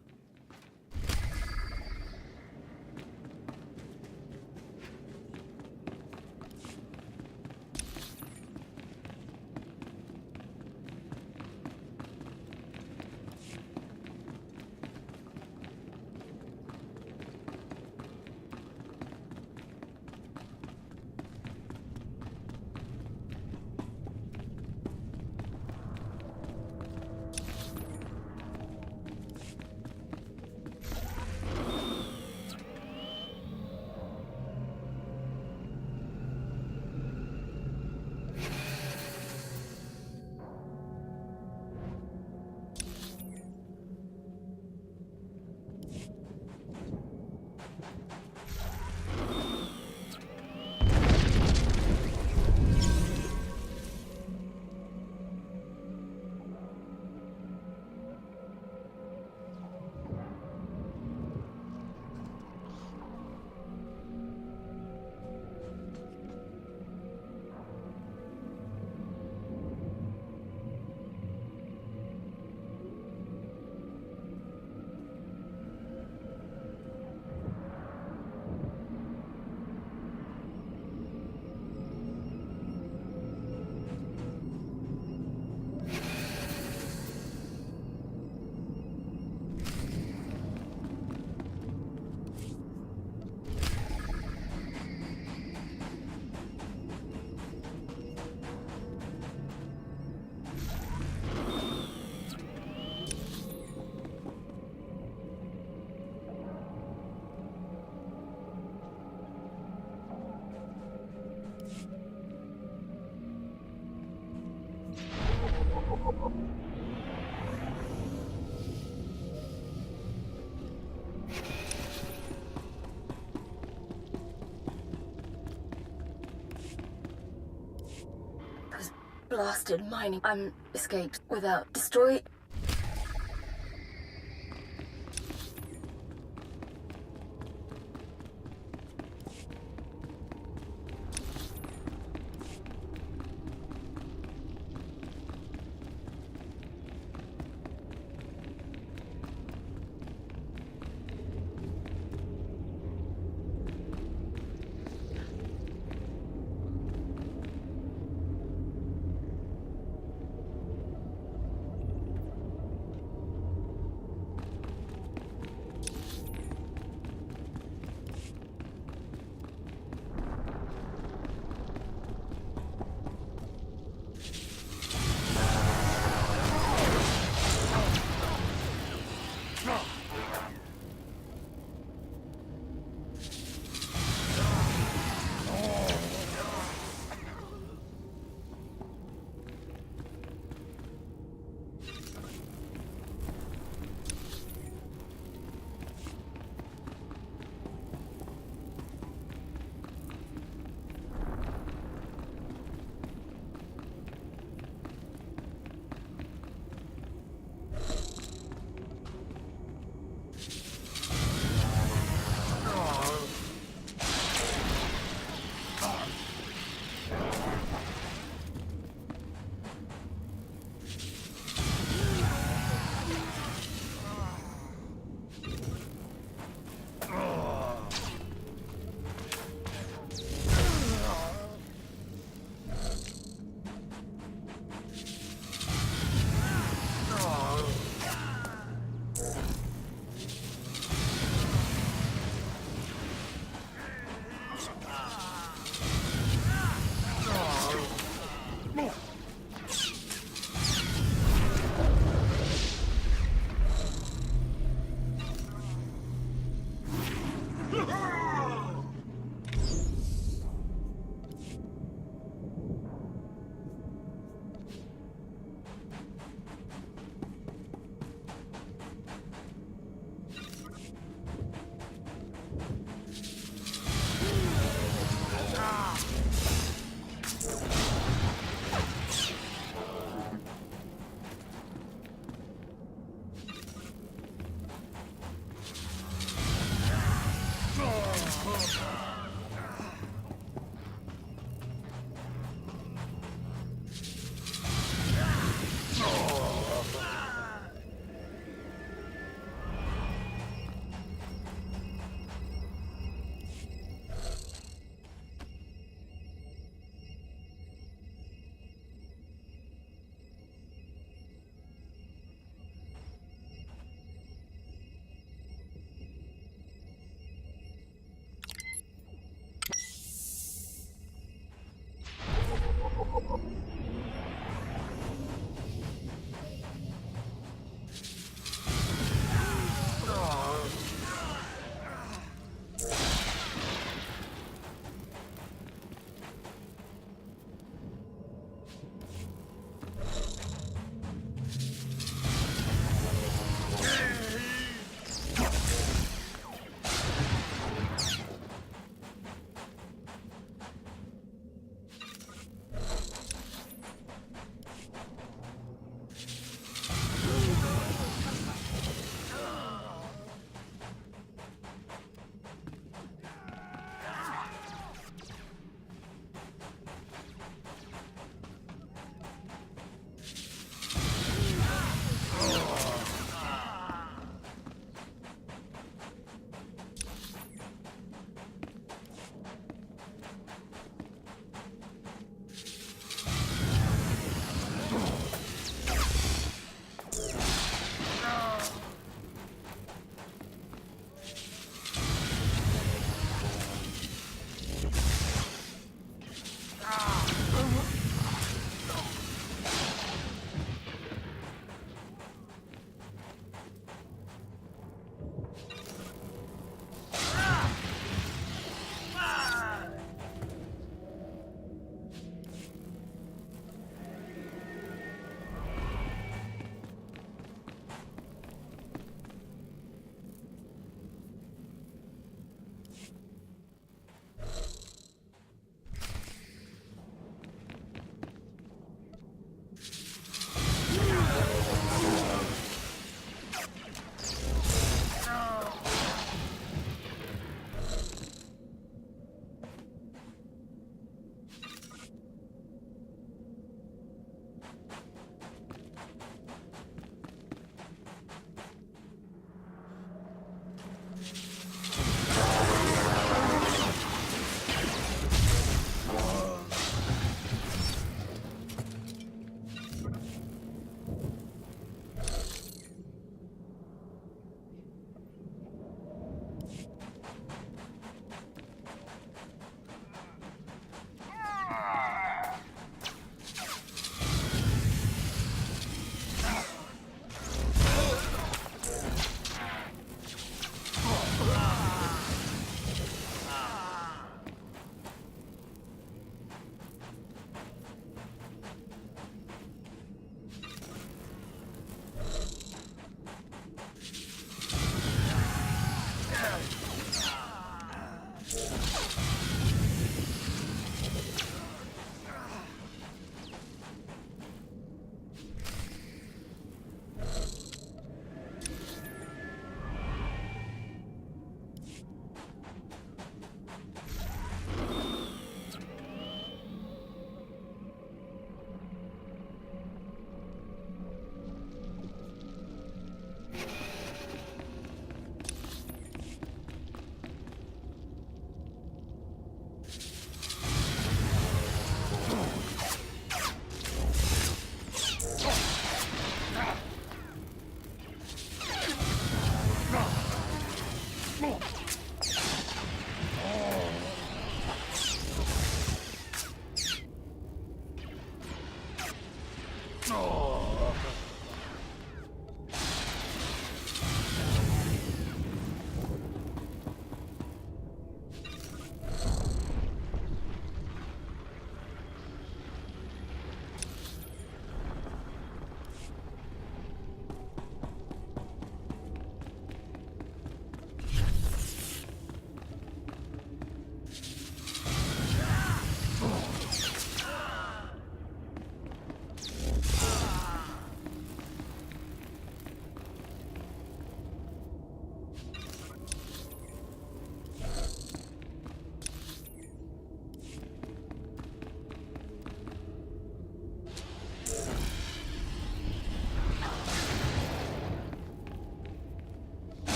S3: Blasted mining. I'm escaped without destroy.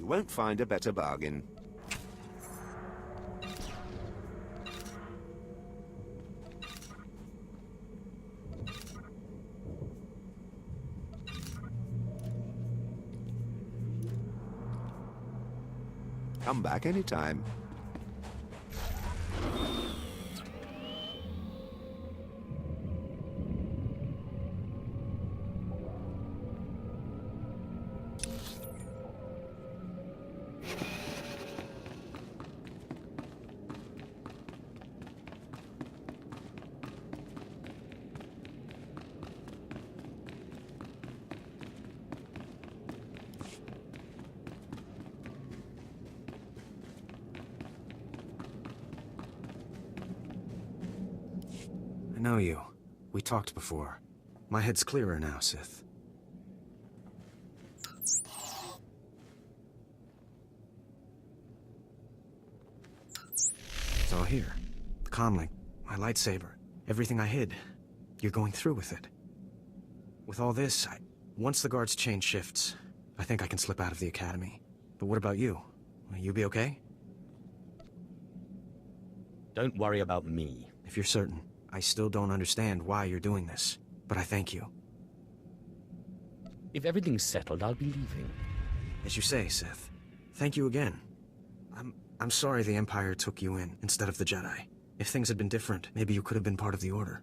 S18: won't find a better bargain. Come back anytime.
S1: I know you. We talked before. My head's clearer now, Sith. It's all here. The comlink, my lightsaber, everything I hid. You're going through with it. With all this, once the guards change shifts, I think I can slip out of the academy. But what about you? Will you be okay?
S2: Don't worry about me.
S1: If you're certain. I still don't understand why you're doing this, but I thank you.
S2: If everything's settled, I'll be leaving.
S1: As you say, Sith. Thank you again. I'm sorry the Empire took you in instead of the Jedi. If things had been different, maybe you could have been part of the Order.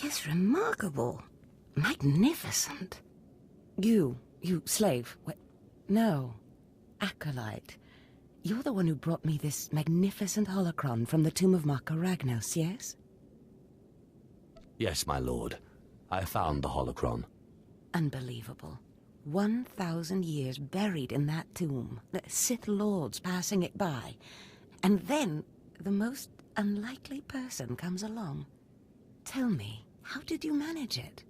S19: Yes, remarkable. Magnificent. You slave. No, acolyte. You're the one who brought me this magnificent holocron from the tomb of Marka Ragnos, yes?
S2: Yes, my lord. I found the holocron.
S19: Unbelievable. 1,000 years buried in that tomb. The Sith Lords passing it by. And then the most unlikely person comes along. Tell me, how did you manage it?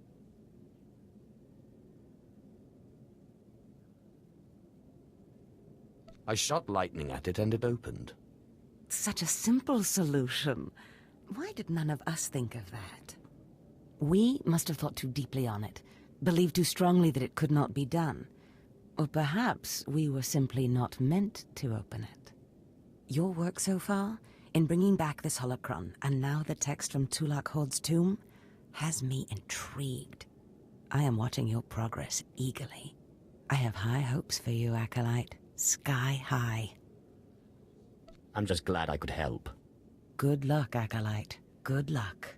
S2: I shot lightning at it and it opened.
S19: Such a simple solution. Why did none of us think of that? We must have thought too deeply on it, believed too strongly that it could not be done. Or perhaps we were simply not meant to open it. Your work so far, in bringing back this holocron, and now the text from Tulak Horde's tomb, has me intrigued. I am watching your progress eagerly. I have high hopes for you, Acolyte. Sky high.
S2: I'm just glad I could help.
S19: Good luck, Acolyte. Good luck.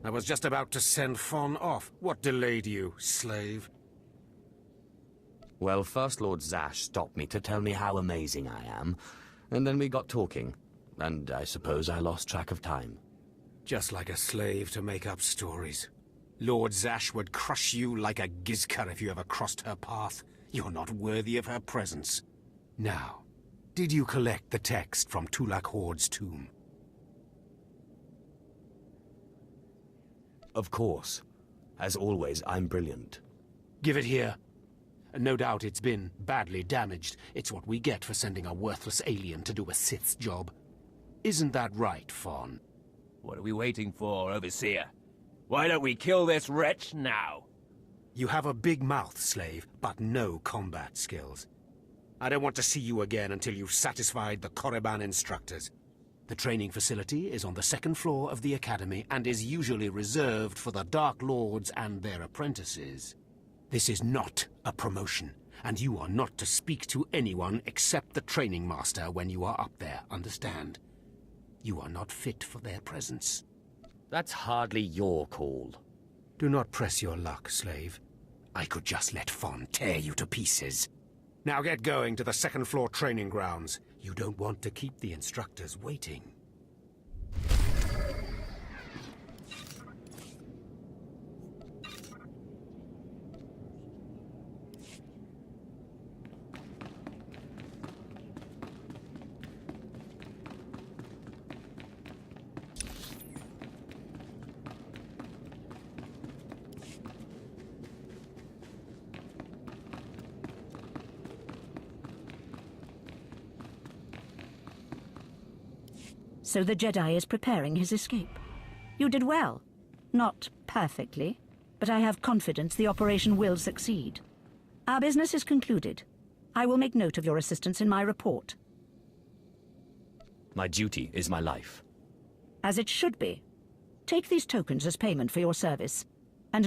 S1: I was just about to send Fon off. What delayed you, slave?
S2: Well, First Lord Zash stopped me to tell me how amazing I am, and then we got talking, and I suppose I lost track of time.
S1: Just like a slave to make up stories. Lord Zash would crush you like a Gizka if you ever crossed her path. You're not worthy of her presence. Now, did you collect the text from Tulak Horde's tomb?
S2: Of course. As always, I'm brilliant.
S1: Give it here. No doubt it's been badly damaged. It's what we get for sending a worthless alien to do a Sith's job. Isn't that right, Fawn?
S10: What are we waiting for, Overseer? Why don't we kill this wretch now?
S1: You have a big mouth, slave, but no combat skills. I don't want to see you again until you've satisfied the Korriban instructors. The training facility is on the second floor of the Academy and is usually reserved for the Dark Lords and their apprentices. This is not a promotion, and you are not to speak to anyone except the training master when you are up there, understand? You are not fit for their presence.
S2: That's hardly your call.
S1: Do not press your luck, slave. I could just let Fawn tear you to pieces. Now get going to the second floor training grounds. You don't want to keep the instructors waiting.
S17: So the Jedi is preparing his escape. You did well. Not perfectly, but I have confidence the operation will succeed. Our business is concluded. I will make note of your assistance in my report.
S2: My duty is my life.
S17: As it should be. Take these tokens as payment for your service, and...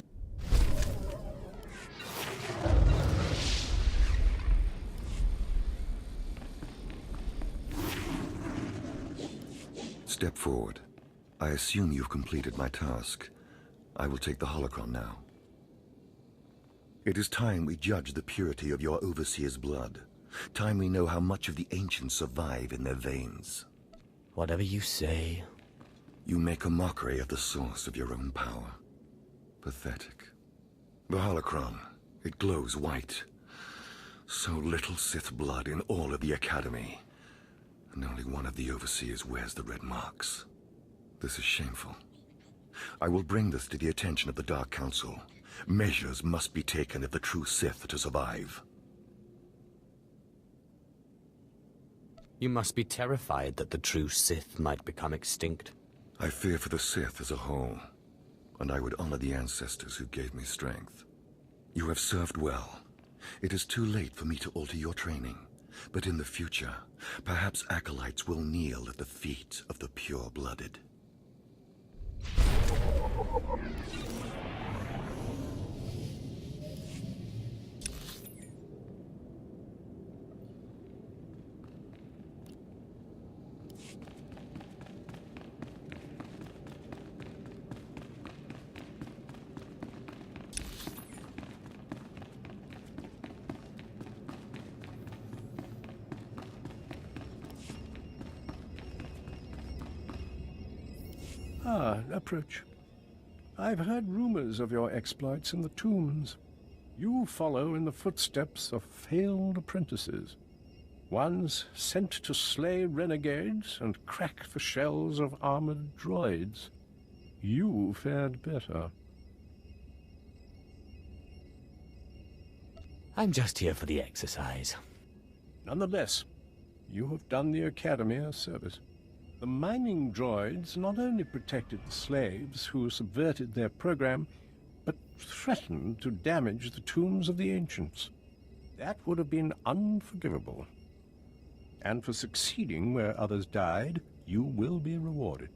S16: Step forward. I assume you've completed my task. I will take the holocron now. It is time we judge the purity of your Overseer's blood. Time we know how much of the ancients survive in their veins.
S2: Whatever you say.
S16: You make a mockery of the source of your own power. Pathetic. The holocron, it glows white. So little Sith blood in all of the Academy. And only one of the Overseers wears the red marks. This is shameful. I will bring this to the attention of the Dark Council. Measures must be taken if the true Sith to survive.
S2: You must be terrified that the true Sith might become extinct.
S16: I fear for the Sith as a whole, and I would honor the ancestors who gave me strength. You have served well. It is too late for me to alter your training. But in the future, perhaps acolytes will kneel at the feet of the pure-blooded.
S6: Approach. I've heard rumors of your exploits in the tombs. You follow in the footsteps of failed apprentices. Ones sent to slay renegades and crack the shells of armored droids. You fared better.
S2: I'm just here for the exercise.
S6: Nonetheless, you have done the Academy a service. The mining droids not only protected the slaves who subverted their program, but threatened to damage the tombs of the ancients. That would have been unforgivable. And for succeeding where others died, you will be rewarded.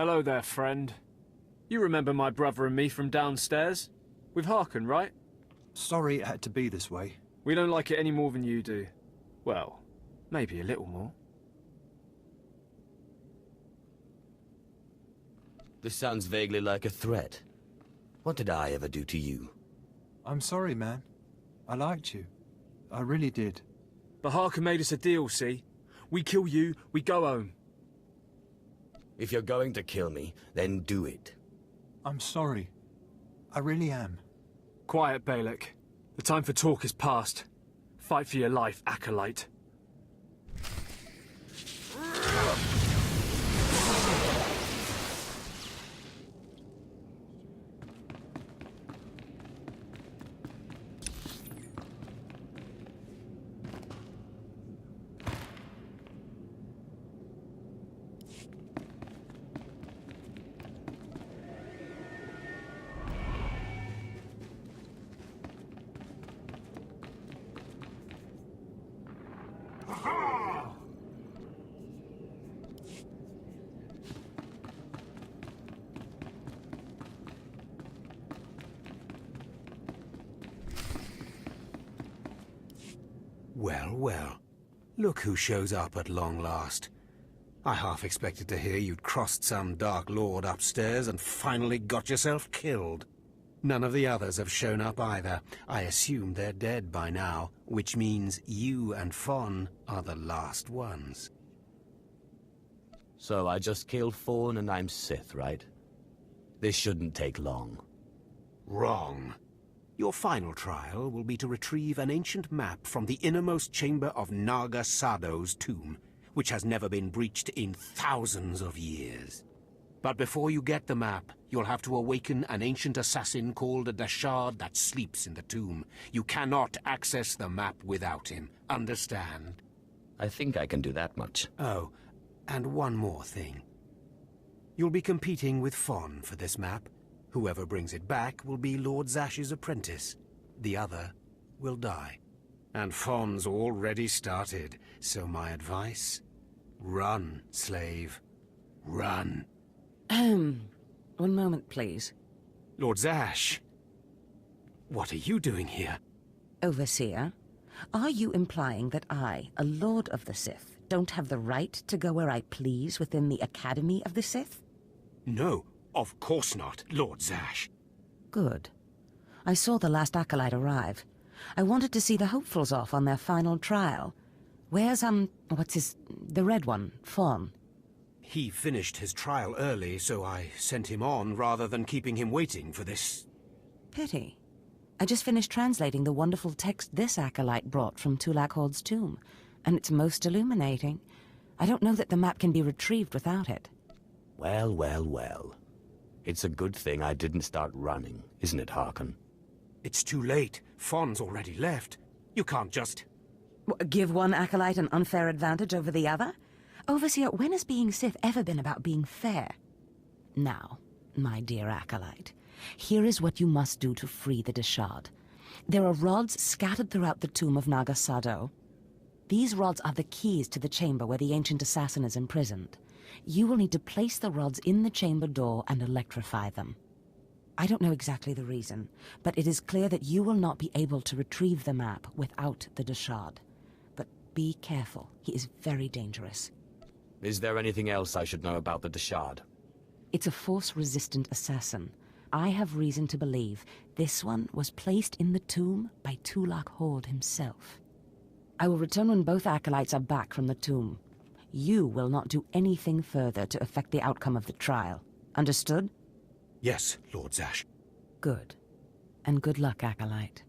S15: Hello there, friend. You remember my brother and me from downstairs? With Harkon, right?
S20: Sorry it had to be this way.
S15: We don't like it any more than you do. Well, maybe a little more.
S2: This sounds vaguely like a threat. What did I ever do to you?
S20: I'm sorry, man. I liked you. I really did.
S15: But Harkon made us a deal, see? We kill you, we go home.
S2: If you're going to kill me, then do it.
S20: I'm sorry. I really am.
S15: Quiet, Balak. The time for talk is past. Fight for your life, Acolyte.
S1: Well, well. Look who shows up at long last. I half expected to hear you'd crossed some Dark Lord upstairs and finally got yourself killed. None of the others have shown up either. I assume they're dead by now, which means you and Fawn are the last ones.
S2: So I just killed Fawn and I'm Sith, right? This shouldn't take long.
S1: Wrong. Your final trial will be to retrieve an ancient map from the innermost chamber of Naga Sado's tomb, which has never been breached in thousands of years. But before you get the map, you'll have to awaken an ancient assassin called a Dashard that sleeps in the tomb. You cannot access the map without him. Understand?
S2: I think I can do that much.
S1: Oh, and one more thing. You'll be competing with Fawn for this map. Whoever brings it back will be Lord Zash's apprentice. The other will die. And Fawn's already started, so my advice? Run, slave. Run.
S19: One moment, please.
S1: Lord Zash, what are you doing here?
S19: Overseer, are you implying that I, a Lord of the Sith, don't have the right to go where I please within the Academy of the Sith?
S1: No, of course not, Lord Zash.
S19: Good. I saw the last Acolyte arrive. I wanted to see the hopefuls off on their final trial. Where's, the red one, Fawn?
S1: He finished his trial early, so I sent him on rather than keeping him waiting for this.
S19: Pity. I just finished translating the wonderful text this Acolyte brought from Tulak Horde's tomb, and it's most illuminating. I don't know that the map can be retrieved without it.
S2: Well, well, well. It's a good thing I didn't start running, isn't it, Harkon?
S1: It's too late. Fawn's already left. You can't just...
S19: Give one Acolyte an unfair advantage over the other? Overseer, when has being Sith ever been about being fair? Now, my dear Acolyte, here is what you must do to free the Dashard. There are rods scattered throughout the tomb of Naga Sado. These rods are the keys to the chamber where the ancient assassin is imprisoned. You will need to place the rods in the chamber door and electrify them. I don't know exactly the reason, but it is clear that you will not be able to retrieve the map without the Dashard. But be careful, he is very dangerous.
S2: Is there anything else I should know about the Dashard?
S19: It's a Force-resistant assassin. I have reason to believe this one was placed in the tomb by Tulak Horde himself. I will return when both Acolytes are back from the tomb. You will not do anything further to affect the outcome of the trial. Understood?
S1: Yes, Lord Zash.
S19: Good. And good luck, Acolyte.